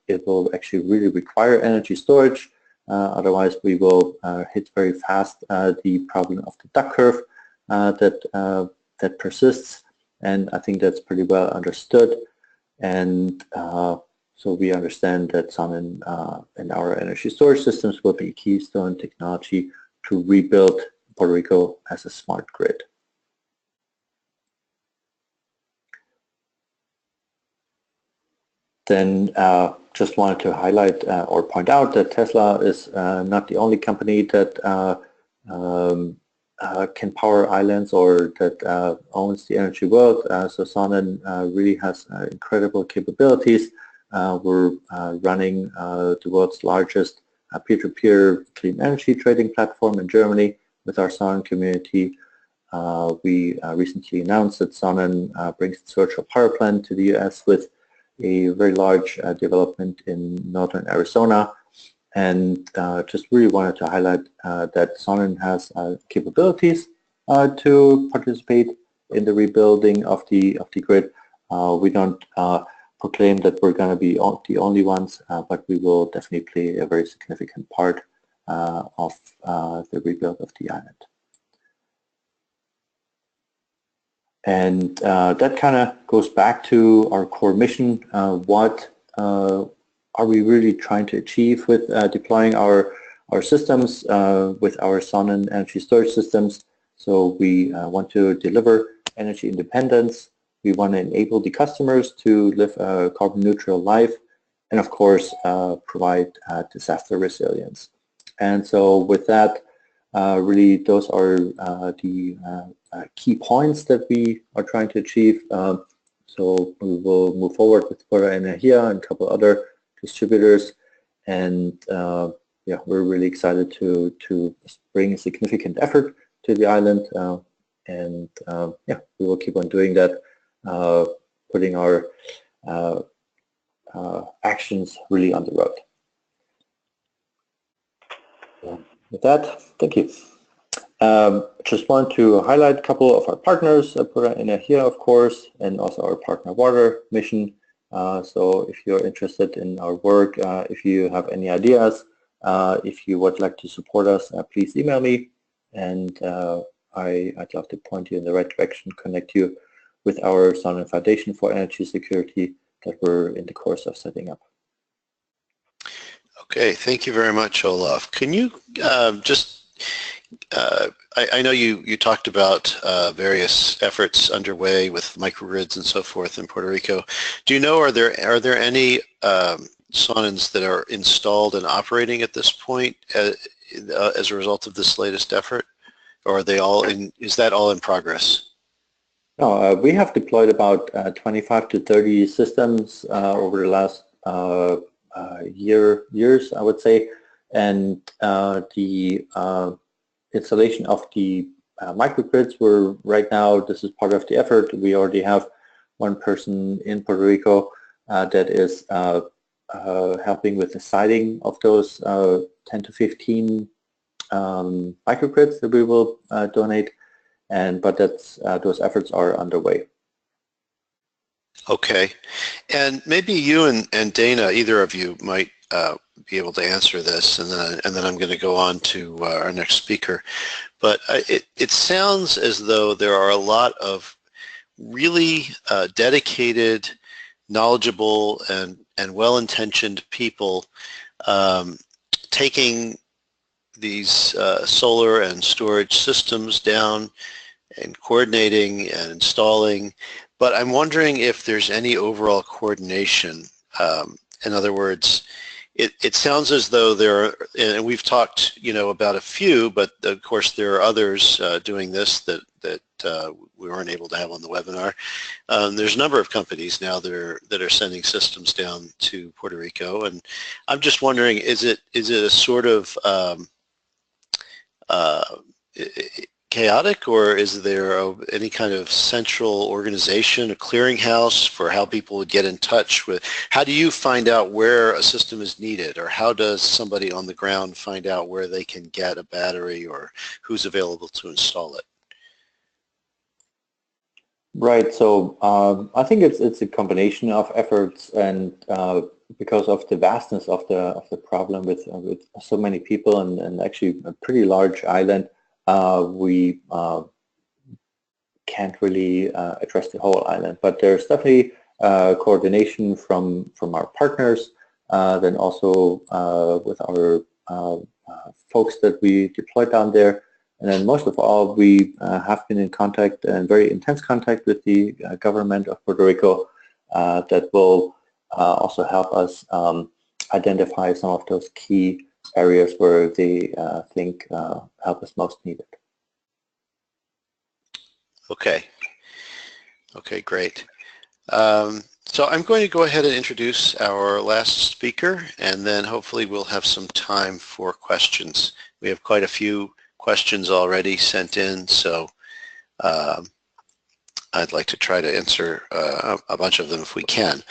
it will actually really require energy storage. Otherwise, we will hit very fast the problem of the duck curve that persists, and I think that's pretty well understood. And so we understand that Sonnen and our energy storage systems will be keystone technology to rebuild Puerto Rico as a smart grid. Then just wanted to highlight or point out that Tesla is not the only company that can power islands or that owns the energy world. So Sonnen really has incredible capabilities. We're running the world's largest peer-to-peer clean energy trading platform in Germany with our Sonnen community. We recently announced that Sonnen brings its virtual power plant to the US with a very large development in northern Arizona. And just really wanted to highlight that Sonnen has capabilities to participate in the rebuilding of the grid. We don't proclaim that we're going to be the only ones, but we will definitely play a very significant part of the rebuild of the island. And that kind of goes back to our core mission. What are we really trying to achieve with deploying our systems with our Sonnen energy storage systems? So we want to deliver energy independence. We want to enable the customers to live a carbon neutral life, and of course provide disaster resilience. And so with that, really those are the key points that we are trying to achieve. So we will move forward with Puerto Rico and a couple other distributors, and yeah, we're really excited to bring a significant effort to the island, and yeah, we will keep on doing that, putting our actions really on the road. With that, thank you. Just want to highlight a couple of our partners, put in here, of course, and also our partner water mission. So if you're interested in our work, if you have any ideas, if you would like to support us, please email me, and I'd love to point you in the right direction, connect you with our Sonnen Foundation for Energy Security that we're in the course of setting up. Okay, thank you very much, Olaf. Can you I know you talked about various efforts underway with microgrids and so forth in Puerto Rico. Do you know, are there any Sonnens that are installed and operating at this point as a result of this latest effort, or are they all in? Is that all in progress? No, we have deployed about 25 to 30 systems over the last years, I would say, and the installation of the microgrids, we're right now, this is part of the effort. We already have one person in Puerto Rico that is helping with the siting of those 10 to 15 microgrids that we will donate, but that's those efforts are underway. Okay, and maybe you and Dana, either of you might be able to answer this, and then I'm going to go on to our next speaker. But it sounds as though there are a lot of really dedicated, knowledgeable, and well-intentioned people taking these solar and storage systems down and coordinating and installing. But I'm wondering if there's any overall coordination. In other words, it sounds as though there are, and we've talked, about a few, but of course there are others doing this that we weren't able to have on the webinar. There's a number of companies now that are sending systems down to Puerto Rico, and I'm just wondering, is it a sort of chaotic, or is there any kind of central organization, a clearinghouse for how people would get in touch with? How do you find out where a system is needed, or how does somebody on the ground find out where they can get a battery or who's available to install it? Right. So I think it's a combination of efforts, and because of the vastness of the problem with so many people and actually a pretty large island, we can't really address the whole island, but there's definitely coordination from our partners, then also with our folks that we deployed down there, and then most of all, we have been in contact, and very intense contact, with the government of Puerto Rico that will also help us identify some of those key areas where they think help is most needed. Okay. Okay, great. So I'm going to go ahead and introduce our last speaker, and then hopefully we'll have some time for questions. We have quite a few questions already sent in, so I'd like to try to answer a bunch of them if we can.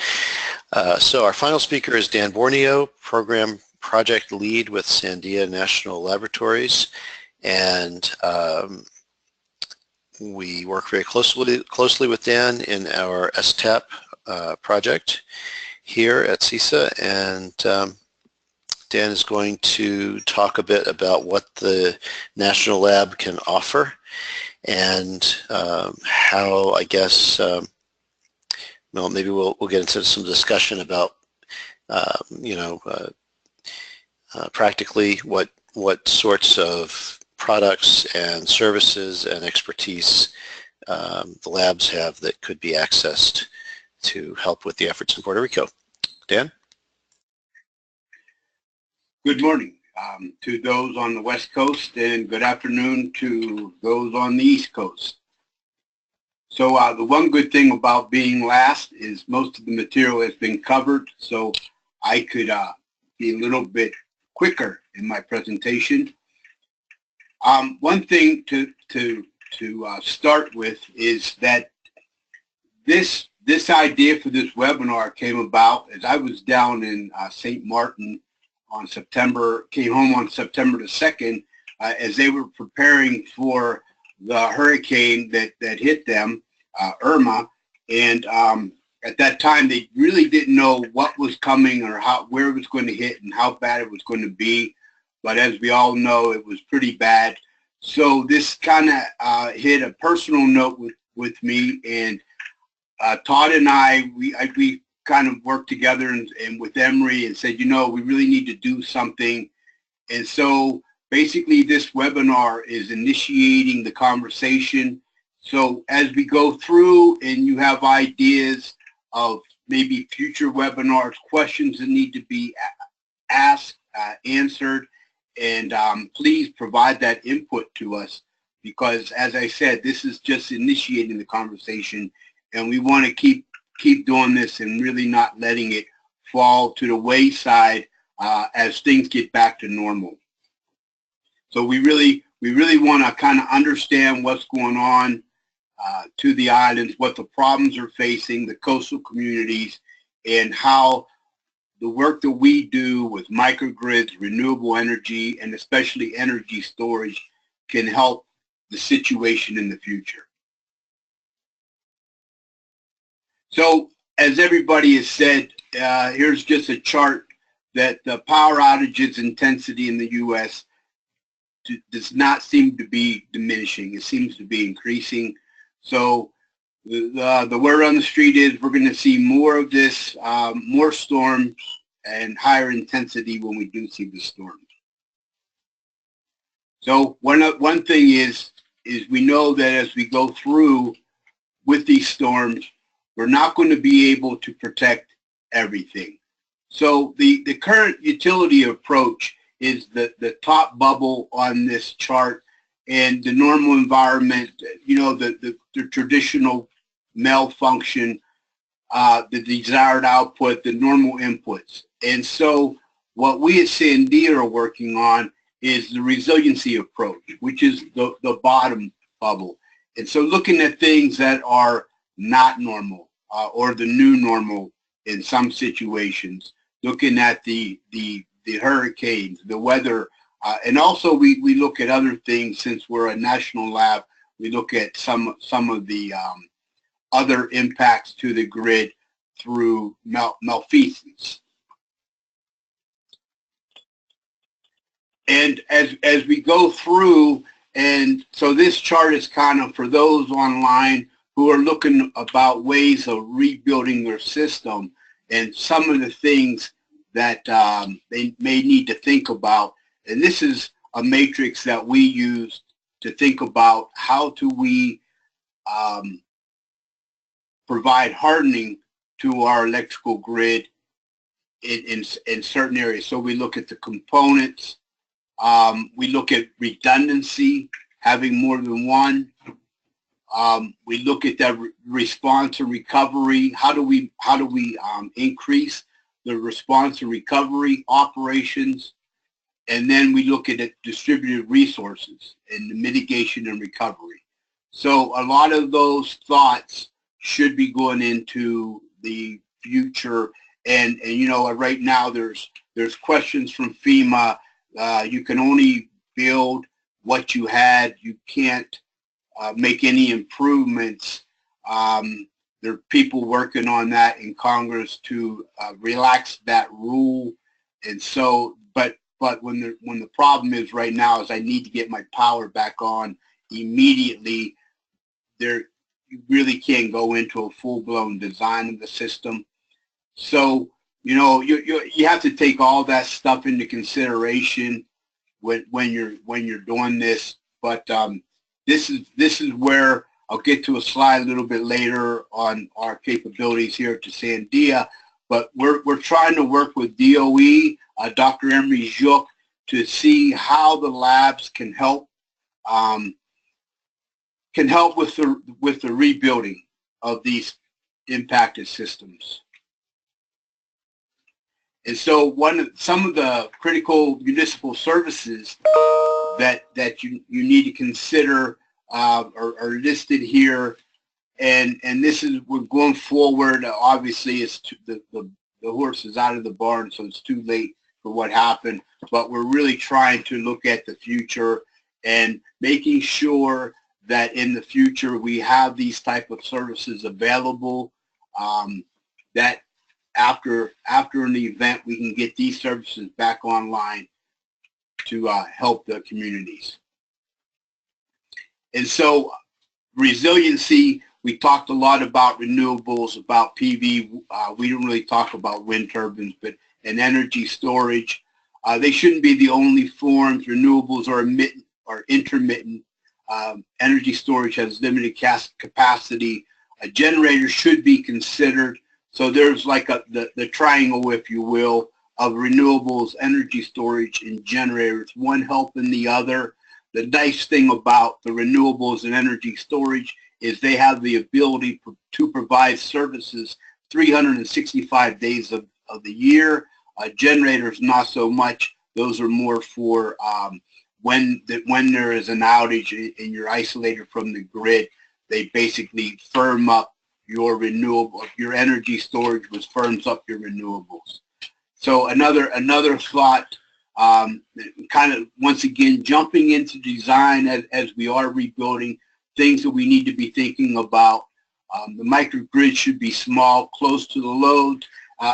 So our final speaker is Dan Borneo, Project Lead with Sandia National Laboratories, and we work very closely with Dan in our ESTEP project here at CISA, and Dan is going to talk a bit about what the National Lab can offer, and how, I guess, well, maybe we'll get into some discussion about, practically what sorts of products and services and expertise the labs have that could be accessed to help with the efforts in Puerto Rico. Dan? Good morning to those on the West Coast, and good afternoon to those on the East Coast. So the one good thing about being last is most of the material has been covered, so I could be a little bit quicker in my presentation. One thing to start with is that this idea for this webinar came about as I was down in St. Martin on came home on September the 2nd, as they were preparing for the hurricane that hit them, Irma, and at that time they really didn't know what was coming or where it was going to hit and how bad it was going to be. But as we all know, it was pretty bad. So this kind of hit a personal note with me, and Todd and I, we kind of worked together and with Imre and said, you know, we really need to do something. And so basically this webinar is initiating the conversation. So as we go through and you have ideas of maybe future webinars, questions that need to be asked, answered, and please provide that input to us, because as I said, this is just initiating the conversation, and we want to keep doing this and really not letting it fall to the wayside as things get back to normal. So we really want to kind of understand what's going on to the islands, what the problems are facing, the coastal communities, and how the work that we do with microgrids, renewable energy, and especially energy storage can help the situation in the future. So as everybody has said, here's just a chart that the power outages intensity in the U.S. does not seem to be diminishing. It seems to be increasing. So the word on the street is we're going to see more of this, more storms and higher intensity when we do see the storms. So one thing is we know that as we go through with these storms, we're not going to be able to protect everything. So the current utility approach is the top bubble on this chart, and the normal environment, you know, the traditional malfunction, the desired output, the normal inputs. And so what we at Sandia are working on is the resiliency approach, which is the bottom bubble. And so looking at things that are not normal or the new normal in some situations, looking at the hurricanes, the weather, and also we look at other things. Since we're a national lab, we look at some of the other impacts to the grid through malfeasance. And as we go through, and so this chart is kind of for those online who are looking about ways of rebuilding their system and some of the things that they may need to think about. And this is a matrix that we use to think about how do we provide hardening to our electrical grid in certain areas. So we look at the components, we look at redundancy, having more than one. We look at that response and recovery. How do we increase the response and recovery operations? And then we look at distributed resources and the mitigation and recovery. So a lot of those thoughts should be going into the future. And you know, right now there's questions from FEMA. You can only build what you had. You can't make any improvements. There are people working on that in Congress to relax that rule. And so, but when the problem is right now is I need to get my power back on immediately, you really can't go into a full-blown design of the system. So, you know, you have to take all that stuff into consideration when you're doing this. But this is where I'll get to a slide a little bit later on our capabilities here at Sandia. But we're trying to work with DOE, Dr. Imre Gyuk, to see how the labs can help with the rebuilding of these impacted systems. And so some of the critical municipal services that you need to consider are listed here. And this is, we're going forward. Obviously, it's the horse is out of the barn, so it's too late for what happened. But we're really trying to look at the future and making sure that in the future we have these type of services available, that after an event we can get these services back online to help the communities. And so resiliency, we talked a lot about renewables, about PV. We didn't really talk about wind turbines, but and energy storage. They shouldn't be the only forms. Renewables are intermittent. Energy storage has limited capacity. A generator should be considered. So there's like the triangle, if you will, of renewables, energy storage, and generators, one helping the other. The nice thing about the renewables and energy storage is they have the ability to provide services 365 days of the year. Generators, not so much. Those are more for when there is an outage and you're isolated from the grid. They basically firm up your energy storage, which firms up your renewables. So another thought, kind of once again jumping into design as we are rebuilding, things that we need to be thinking about. The microgrid should be small, close to the load.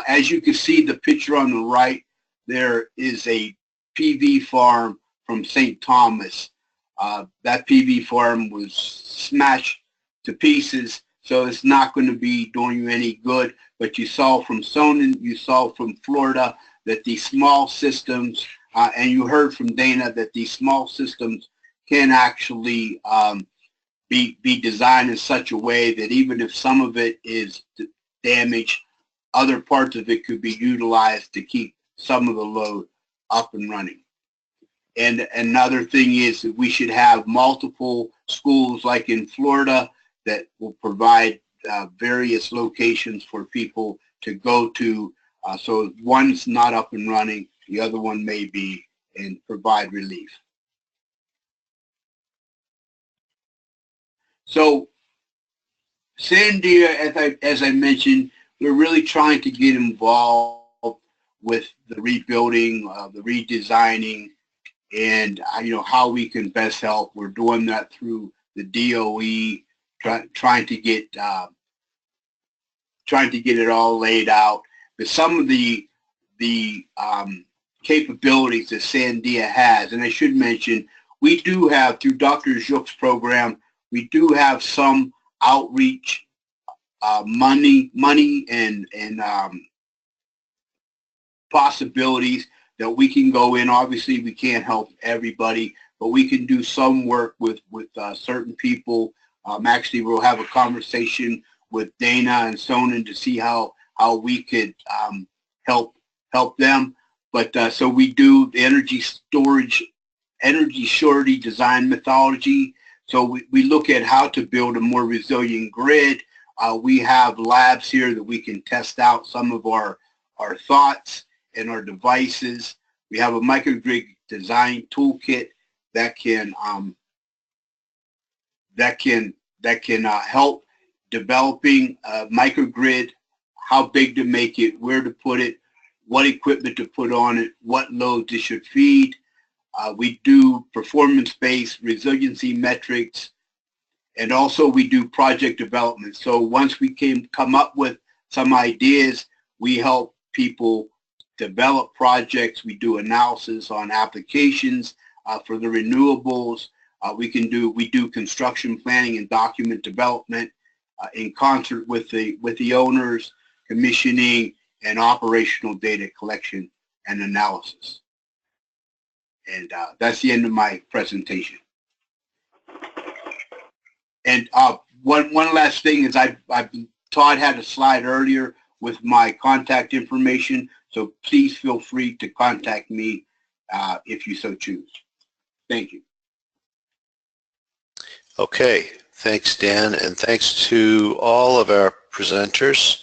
As you can see the picture on the right, there is a PV farm from St. Thomas. That PV farm was smashed to pieces, so it's not going to be doing you any good. But you saw from Sonnen, you saw from Florida that these small systems, and you heard from Dana that these small systems can actually be designed in such a way that even if some of it is damaged, other parts of it could be utilized to keep some of the load up and running. And another thing is that we should have multiple schools like in Florida that will provide various locations for people to go to. So if one's not up and running, the other one may be, and provide relief. So Sandia, as I mentioned, we're really trying to get involved with the rebuilding, the redesigning, and how we can best help. We're doing that through the DOE, trying to get it all laid out. But some of the capabilities that Sandia has, and I should mention, we do have through Dr. Gyuk's program, we do have some outreach money and possibilities that we can go in. Obviously, we can't help everybody, but we can do some work with certain people. Actually, we'll have a conversation with Dana and Sonnen to see how we could help them. But so we do the energy storage, energy surety design methodology. So we look at how to build a more resilient grid. We have labs here that we can test out some of our thoughts and our devices. We have a microgrid design toolkit that can help developing a microgrid, how big to make it, where to put it, what equipment to put on it, what loads it should feed. We do performance-based resiliency metrics, and also we do project development. So once we come up with some ideas, we help people develop projects. We do analysis on applications for the renewables. We do construction planning and document development in concert with the owners, commissioning, and operational data collection and analysis. And that's the end of my presentation. And one last thing is Todd had a slide earlier with my contact information, so please feel free to contact me if you so choose. Thank you. Okay, thanks Dan, and thanks to all of our presenters.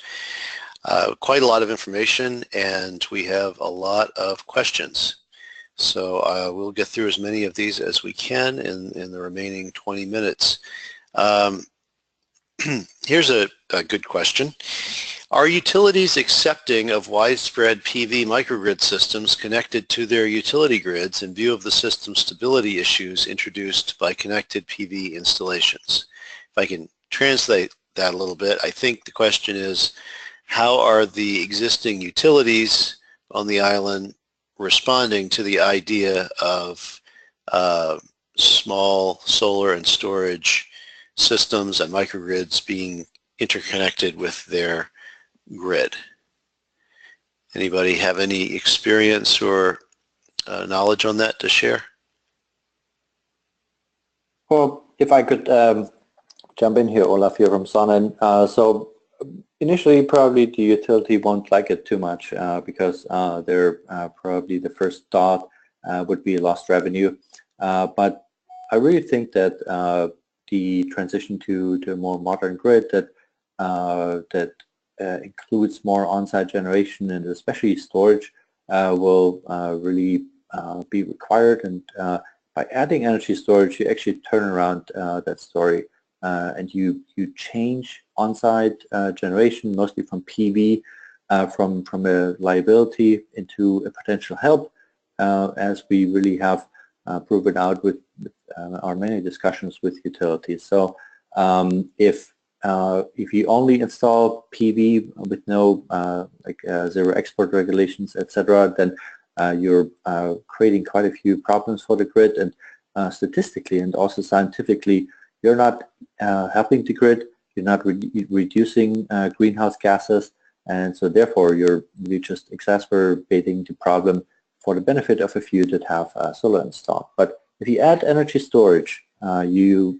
Quite a lot of information, and we have a lot of questions. So we'll get through as many of these as we can in the remaining 20 minutes. Here's a good question. Are utilities accepting of widespread PV microgrid systems connected to their utility grids in view of the system stability issues introduced by connected PV installations? If I can translate that a little bit, I think the question is, how are the existing utilities on the island responding to the idea of small solar and storage systems and microgrids being interconnected with their grid? Anybody have any experience or knowledge on that to share? Well, if I could jump in here, Olaf, here from Sonnen. So initially, probably the utility won't like it too much because their probably the first thought would be lost revenue. But I really think that the transition to a more modern grid that includes more on-site generation and especially storage will really be required. And by adding energy storage, you actually turn around that story and you change on-site generation, mostly from PV, from a liability into a potential help, as we really have proven out with our many discussions with utilities. So if you only install PV with no zero export regulations, etc., then you're creating quite a few problems for the grid, and statistically and also scientifically, you're not helping the grid, you're not reducing greenhouse gases, and so therefore you're just exacerbating the problem for the benefit of a few that have solar installed. But if you add energy storage, you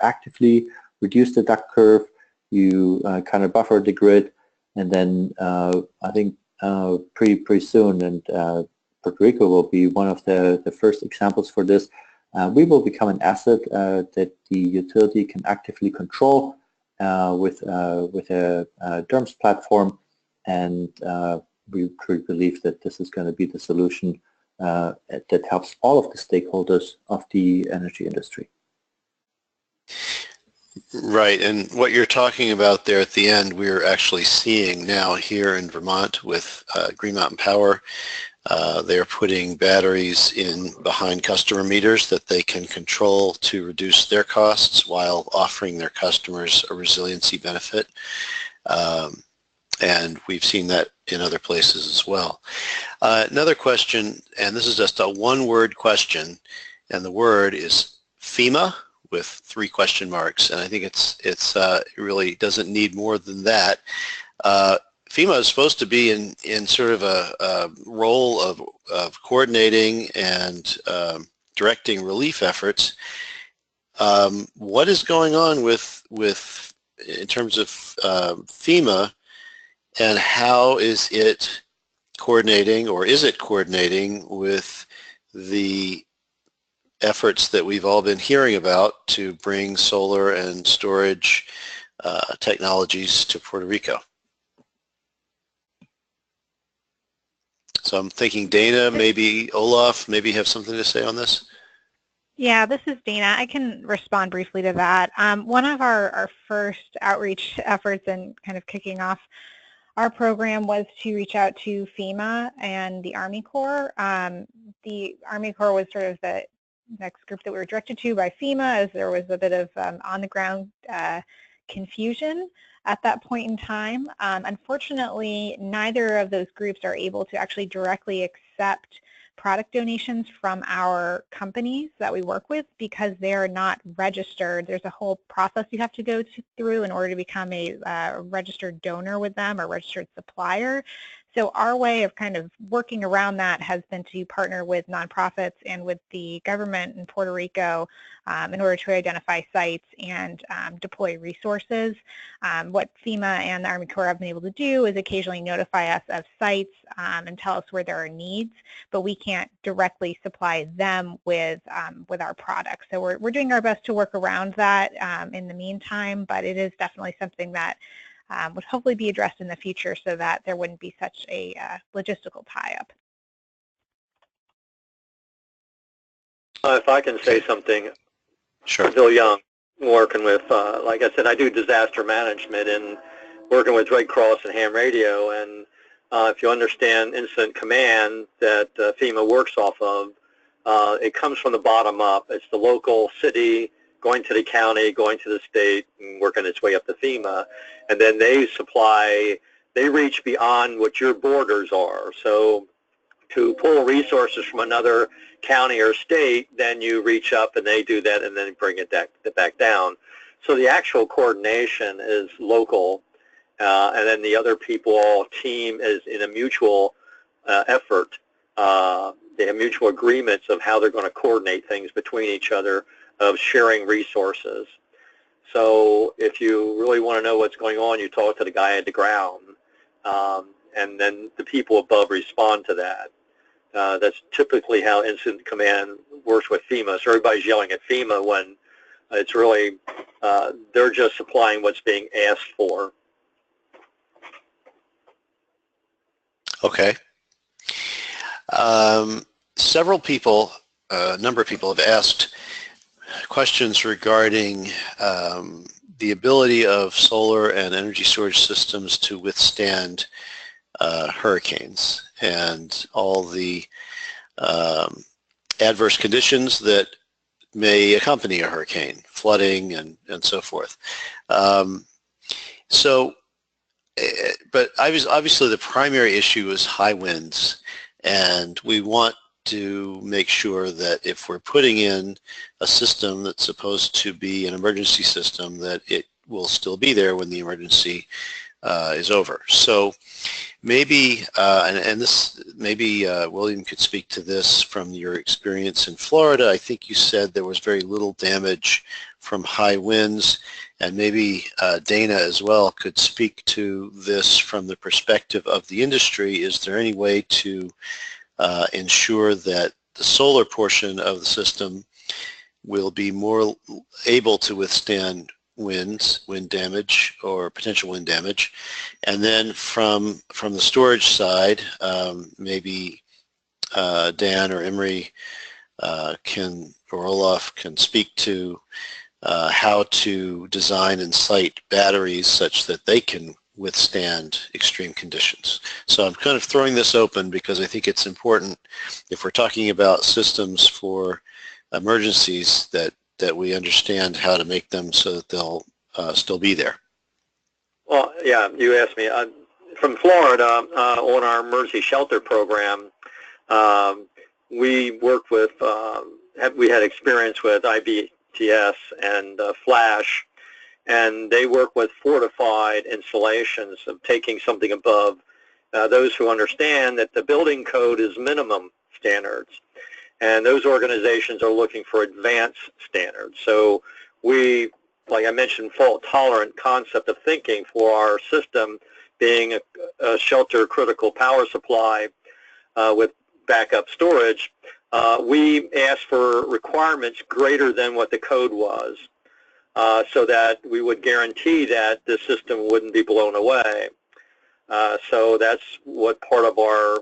actively reduce the duct curve, you kind of buffer the grid, and then I think pretty soon, and Puerto Rico will be one of the first examples for this, we will become an asset that the utility can actively control with a DERMS platform, and we truly believe that this is going to be the solution that helps all of the stakeholders of the energy industry. Right, and what you're talking about there at the end, we're actually seeing now here in Vermont with Green Mountain Power. They're putting batteries in behind customer meters that they can control to reduce their costs while offering their customers a resiliency benefit. And we've seen that in other places as well. Another question, and this is just a one-word question, and the word is FEMA with 3 question marks, and I think it really doesn't need more than that. FEMA is supposed to be in sort of a role of coordinating and directing relief efforts. What is going on with in terms of FEMA, and how is it coordinating, or is it coordinating with the efforts that we've all been hearing about to bring solar and storage technologies to Puerto Rico? So I'm thinking Dana, maybe Olaf, maybe have something to say on this? Yeah, this is Dana. I can respond briefly to that. One of our first outreach efforts and kind of kicking off our program was to reach out to FEMA and the Army Corps. The Army Corps was sort of the next group that we were directed to by FEMA, as there was a bit of on-the-ground confusion at that point in time. Unfortunately, neither of those groups are able to actually directly accept product donations from our companies that we work with because they're not registered. There's a whole process you have to go through in order to become a registered donor with them or registered supplier. So our way of kind of working around that has been to partner with nonprofits and with the government in Puerto Rico in order to identify sites and deploy resources. What FEMA and the Army Corps have been able to do is occasionally notify us of sites and tell us where there are needs, but we can't directly supply them with our products. So we're doing our best to work around that in the meantime, but it is definitely something that would hopefully be addressed in the future so that there wouldn't be such a logistical tie-up. If I can say something, Sure. Bill Young, working with, like I said, I do disaster management and working with Red Cross and ham radio, and if you understand incident command that FEMA works off of, it comes from the bottom up. It's the local city going to the county, going to the state, and working its way up to FEMA, and then they reach beyond what your borders are. So to pull resources from another county or state, then you reach up and they do that and then bring it back down. So the actual coordination is local, and then the other people all team is in a mutual effort. They have mutual agreements of how they're going to coordinate things between each other, of sharing resources. So if you really want to know what's going on, you talk to the guy at the ground, and then the people above respond to that. That's typically how incident command works with FEMA. So everybody's yelling at FEMA when it's really, they're just supplying what's being asked for. Okay. Several people, a number of people have asked questions regarding the ability of solar and energy storage systems to withstand hurricanes and all the adverse conditions that may accompany a hurricane, flooding and so forth. But obviously the primary issue is high winds, and we want to make sure that if we're putting in a system that's supposed to be an emergency system, that it will still be there when the emergency is over. So maybe, William could speak to this from your experience in Florida. I think you said there was very little damage from high winds, and maybe Dana as well could speak to this from the perspective of the industry. Is there any way to ensure that the solar portion of the system will be more able to withstand wind damage or potential wind damage? And then from the storage side, maybe Dan or Imre or Olaf can speak to how to design and site batteries such that they can withstand extreme conditions. So I'm kind of throwing this open because I think it's important, if we're talking about systems for emergencies, that we understand how to make them so that they'll still be there. Well, yeah, you asked me. From Florida, on our emergency shelter program, we worked with, we had experience with IBTS and Flash, and they work with fortified installations of taking something above those who understand that the building code is minimum standards, and those organizations are looking for advanced standards. So we, like I mentioned, fault-tolerant concept of thinking for our system being a shelter critical power supply with backup storage. We asked for requirements greater than what the code was, so that we would guarantee that the system wouldn't be blown away. So that's what part of our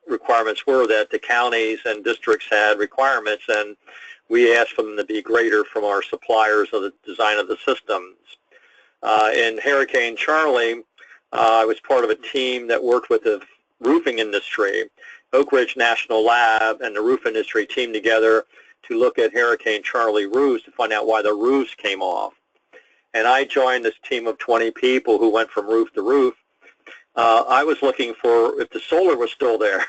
requirements were, that the counties and districts had requirements, and we asked for them to be greater from our suppliers of the design of the systems. In Hurricane Charlie, I was part of a team that worked with the roofing industry. Oak Ridge National Lab and the roof industry teamed together to look at Hurricane Charlie roofs to find out why the roofs came off. And I joined this team of 20 people who went from roof to roof. I was looking for if the solar was still there.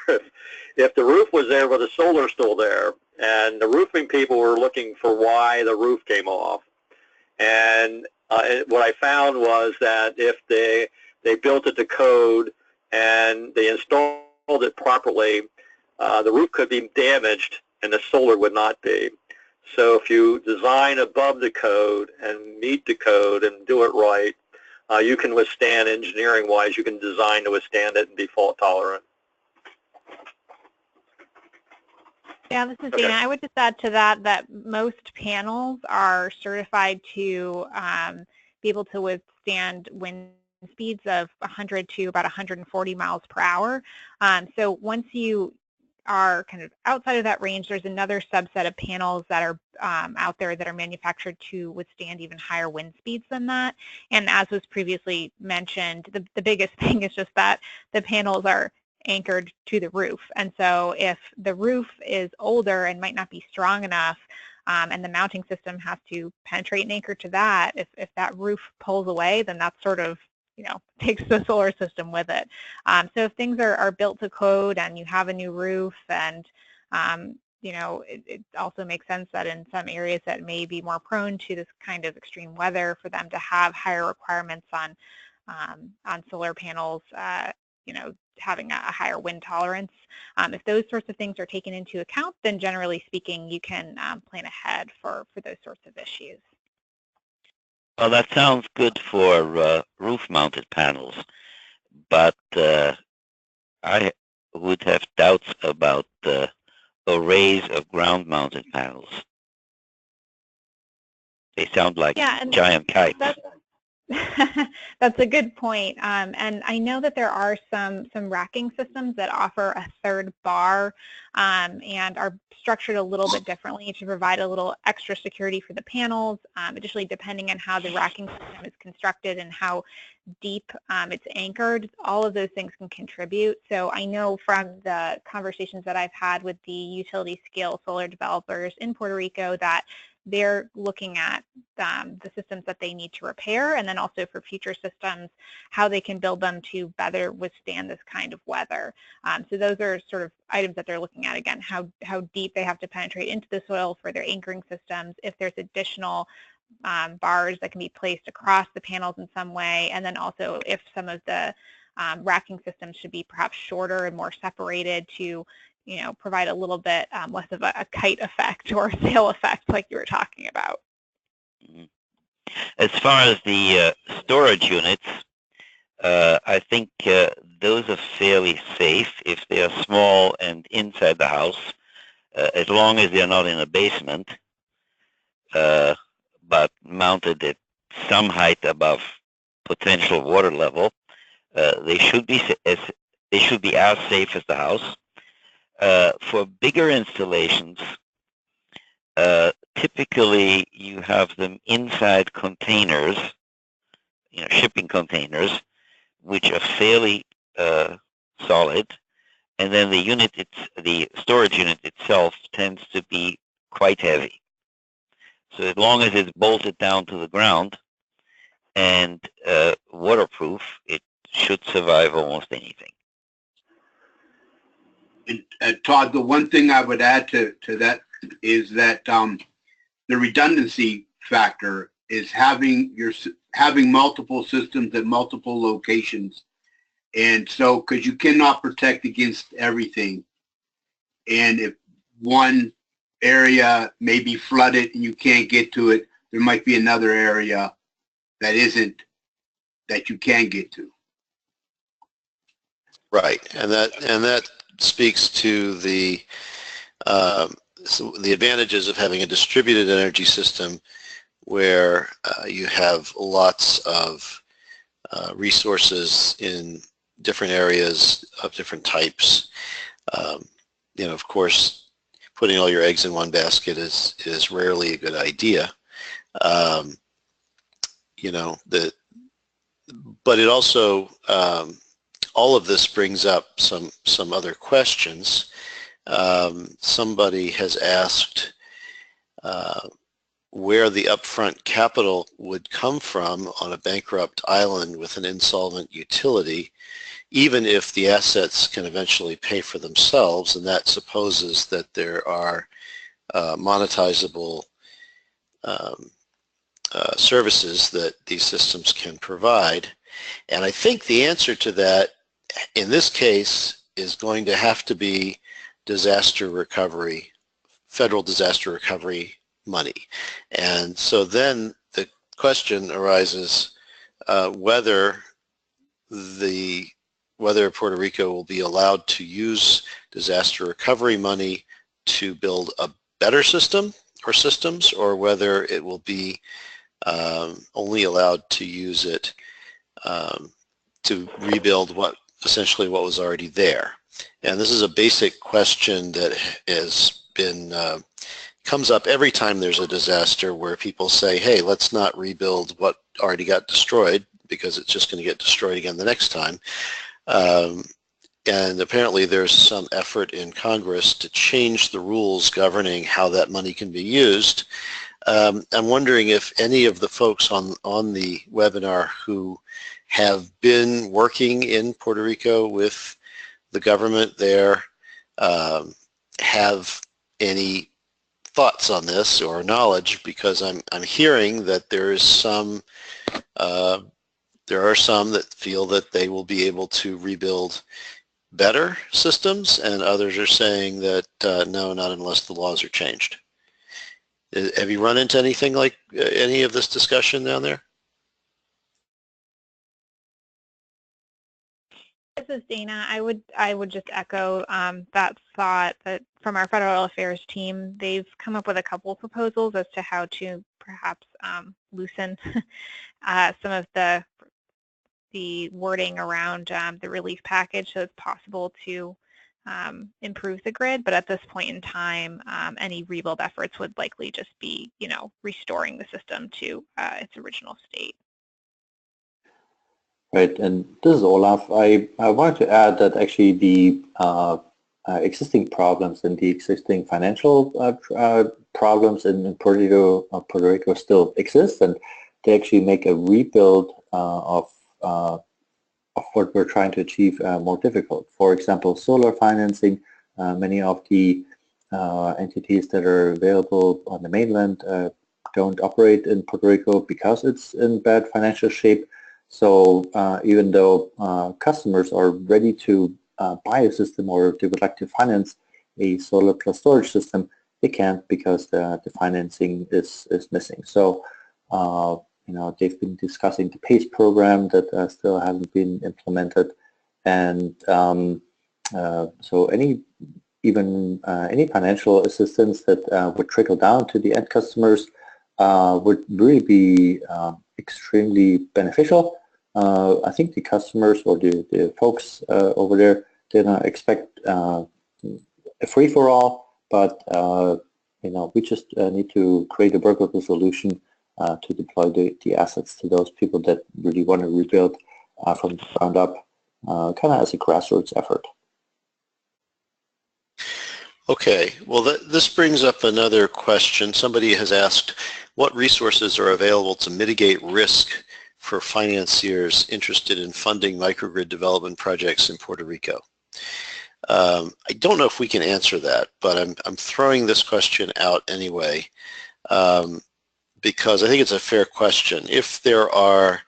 If the roof was there, but the solar still there. And the roofing people were looking for why the roof came off. And what I found was that if they built it to code and they installed it properly, the roof could be damaged and the solar would not be. So if you design above the code and meet the code and do it right, you can withstand, engineering-wise, you can design to withstand it and be fault-tolerant. Yeah, this is Dana. I would just add to that most panels are certified to be able to withstand wind speeds of 100 to about 140 miles per hour. So once you are kind of outside of that range, there's another subset of panels that are out there that are manufactured to withstand even higher wind speeds than that. And as was previously mentioned, the biggest thing is just that the panels are anchored to the roof. And so if the roof is older and might not be strong enough, and the mounting system has to penetrate and anchor to that, if that roof pulls away, then that's sort of, takes the solar system with it. So if things are built to code and you have a new roof, and it also makes sense that in some areas that may be more prone to this kind of extreme weather, for them to have higher requirements on solar panels, having a higher wind tolerance. If those sorts of things are taken into account, then generally speaking, you can plan ahead for those sorts of issues. Well, that sounds good for roof-mounted panels, but I would have doubts about arrays of ground-mounted panels. They sound like giant kites. That's a good point. And I know that there are some racking systems that offer a third bar and are structured a little bit differently to provide a little extra security for the panels. Additionally, depending on how the racking system is constructed and how deep it's anchored, all of those things can contribute. So I know from the conversations that I've had with the utility scale solar developers in Puerto Rico that they're looking at the systems that they need to repair, and then also for future systems, how they can build them to better withstand this kind of weather. So those are sort of items that they're looking at. Again, how deep they have to penetrate into the soil for their anchoring systems, if there's additional bars that can be placed across the panels in some way, and then also if some of the racking systems should be perhaps shorter and more separated to provide a little bit less of a kite effect or a sail effect like you were talking about. As far as the storage units, I think those are fairly safe if they are small and inside the house, as long as they're not in a basement, but mounted at some height above potential water level. They should be as safe as the house. For bigger installations, typically you have them inside containers, shipping containers, which are fairly solid, and then the storage unit itself tends to be quite heavy. So as long as it's bolted down to the ground and waterproof, it should survive almost anything. And Todd, the one thing I would add to that is that the redundancy factor is having multiple systems at multiple locations, and so because you cannot protect against everything, and if one area may be flooded and you can't get to it, there might be another area that you can get to. Right, and that speaks to the advantages of having a distributed energy system where you have lots of resources in different areas of different types. Of course, putting all your eggs in one basket is rarely a good idea. But it also all of this brings up some other questions. Somebody has asked where the upfront capital would come from on a bankrupt island with an insolvent utility, even if the assets can eventually pay for themselves, and that supposes that there are monetizable services that these systems can provide. And I think the answer to that in this case is going to have to be disaster recovery, federal disaster recovery money. And so then the question arises whether Puerto Rico will be allowed to use disaster recovery money to build a better system or systems, or whether it will be only allowed to use it to rebuild essentially what was already there. And this is a basic question that has been comes up every time there's a disaster, where people say, hey, let's not rebuild what already got destroyed because it's just going to get destroyed again the next time. And apparently there's some effort in Congress to change the rules governing how that money can be used. I'm wondering if any of the folks on the webinar who have been working in Puerto Rico with the government there have any thoughts on this or knowledge, because I'm hearing that there are some that feel that they will be able to rebuild better systems, and others are saying that no, not unless the laws are changed. Have you run into anything like any of this discussion down there? This is Dana. I would just echo that thought that from our federal affairs team, they've come up with a couple of proposals as to how to perhaps loosen some of the wording around the relief package, so it's possible to improve the grid. But at this point in time, any rebuild efforts would likely just be, restoring the system to its original state. Right, and this is Olaf. I wanted to add that actually the existing problems and the existing financial problems in Puerto Rico still exist, and they actually make a rebuild of what we're trying to achieve more difficult. For example, solar financing. Many of the entities that are available on the mainland don't operate in Puerto Rico because it's in bad financial shape. So even though customers are ready to buy a system, or they would like to finance a Solar+Storage system, they can't because the financing is missing. So they've been discussing the PACE program that still hasn't been implemented, and so any financial assistance that would trickle down to the end customers would really be extremely beneficial. I think the customers or the folks over there didn't expect a free-for-all, but we just need to create a workable solution to deploy the assets to those people that really want to rebuild from the ground up, kind of as a grassroots effort. Okay, well this brings up another question. Somebody has asked, what resources are available to mitigate risk for financiers interested in funding microgrid development projects in Puerto Rico? I don't know if we can answer that, but I'm throwing this question out anyway, because I think it's a fair question. If there are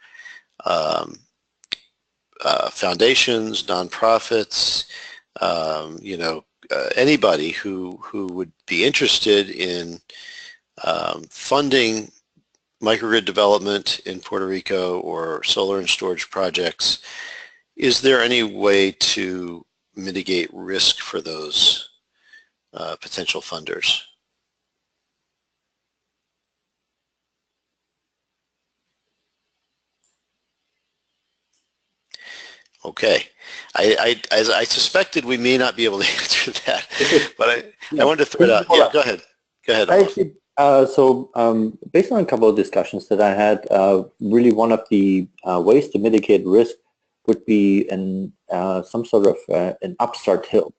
foundations, nonprofits, anybody who would be interested in funding microgrid development in Puerto Rico or solar and storage projects, is there any way to mitigate risk for those potential funders? Okay, as I suspected, we may not be able to answer that, but I wanted to throw it out. Yeah, go ahead. Go ahead. Actually, based on a couple of discussions that I had, really one of the ways to mitigate risk would be some sort of an upstart help.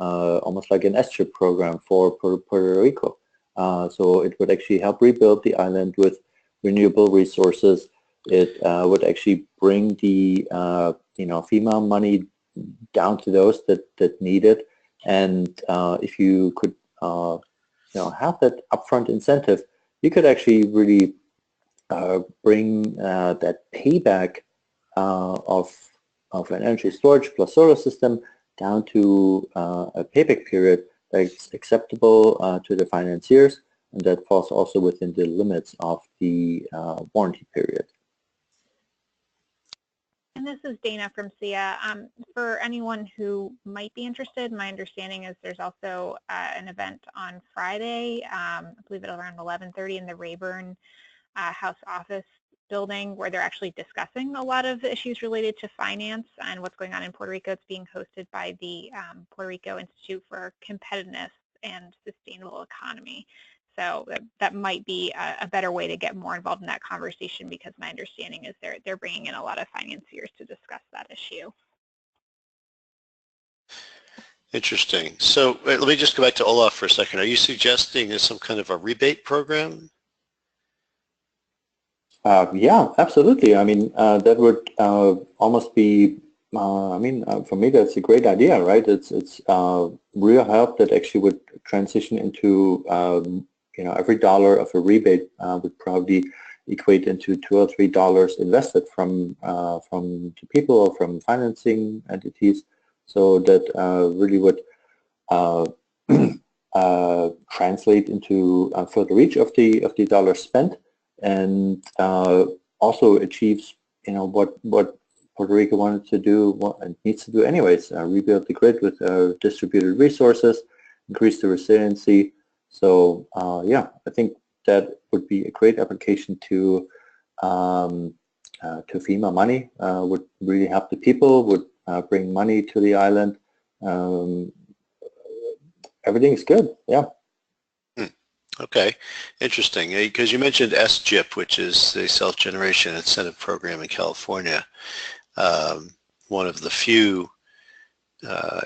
Almost like an ESTEP program for Puerto Rico. So it would actually help rebuild the island with renewable resources. It would actually bring the FEMA money down to those that need it, and if you could have that upfront incentive, you could actually really bring that payback of an energy storage plus solar system down to a payback period that's acceptable to the financiers, and that falls also within the limits of the warranty period. And this is Dana from SIA. For anyone who might be interested, my understanding is there's also an event on Friday, I believe at around 11:30 in the Rayburn House office building where they're actually discussing a lot of the issues related to finance and what's going on in Puerto Rico. It's being hosted by the Puerto Rico Institute for Competitiveness and Sustainable Economy. So that might be a better way to get more involved in that conversation, because my understanding is they're bringing in a lot of financiers to discuss that issue. Interesting. So let me just go back to Olaf for a second. Are you suggesting there's some kind of a rebate program? Yeah, absolutely. I mean, that would almost be, for me, that's a great idea, right? It's real help that actually would transition into, every dollar of a rebate would probably equate into $2 or $3 invested from the people or from financing entities, so that really would translate into further reach of the dollars spent, and also achieves what Puerto Rico wanted to do and needs to do anyways, rebuild the grid with distributed resources, increase the resiliency. So yeah, I think that would be a great application to FEMA money, would really help the people, would bring money to the island. Everything is good, yeah. Okay, interesting. Because you mentioned SGIP, which is the Self-Generation Incentive Program in California, one of the few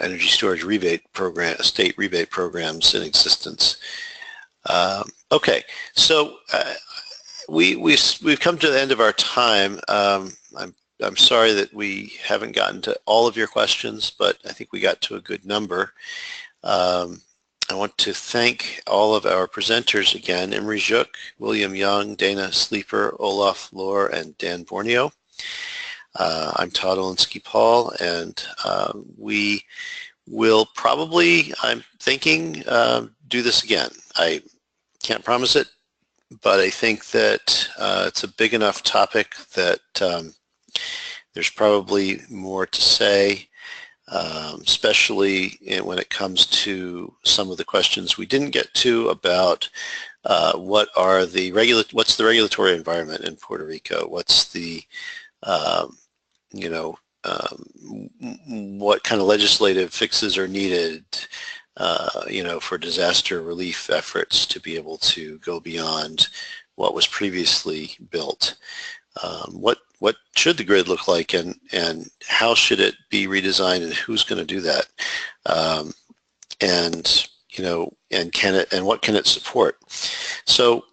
energy storage rebate program, state rebate programs in existence. Okay, so we've come to the end of our time. I'm sorry that we haven't gotten to all of your questions, but I think we got to a good number. I want to thank all of our presenters again: Imre Gyuk, William Young, Dana Sleeper, Olaf, Lohr, and Dan Borneo. I'm Todd Olinsky-Paul, and we will probably, I'm thinking, do this again. I can't promise it, but I think that it's a big enough topic that there's probably more to say, especially when it comes to some of the questions we didn't get to about what's the regulatory environment in Puerto Rico? What's the what kind of legislative fixes are needed, for disaster relief efforts to be able to go beyond what was previously built. What should the grid look like, and how should it be redesigned, and who's going to do that? And what can it support? So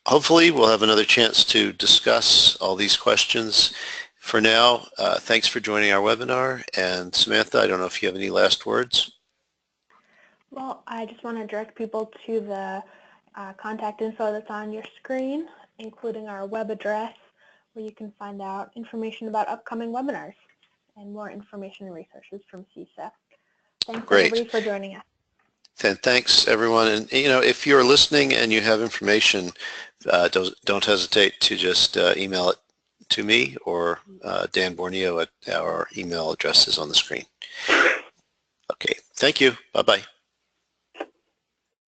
hopefully we'll have another chance to discuss all these questions. For now, thanks for joining our webinar. And Samantha, I don't know if you have any last words. Well, I just want to direct people to the contact info that's on your screen, including our web address, where you can find out information about upcoming webinars and more information and resources from CSEP. Thanks everybody for joining us. And thanks everyone. And if you're listening and you have information, don't hesitate to just email it to me or Dan Borneo at our email addresses on the screen. Okay, thank you. Bye-bye.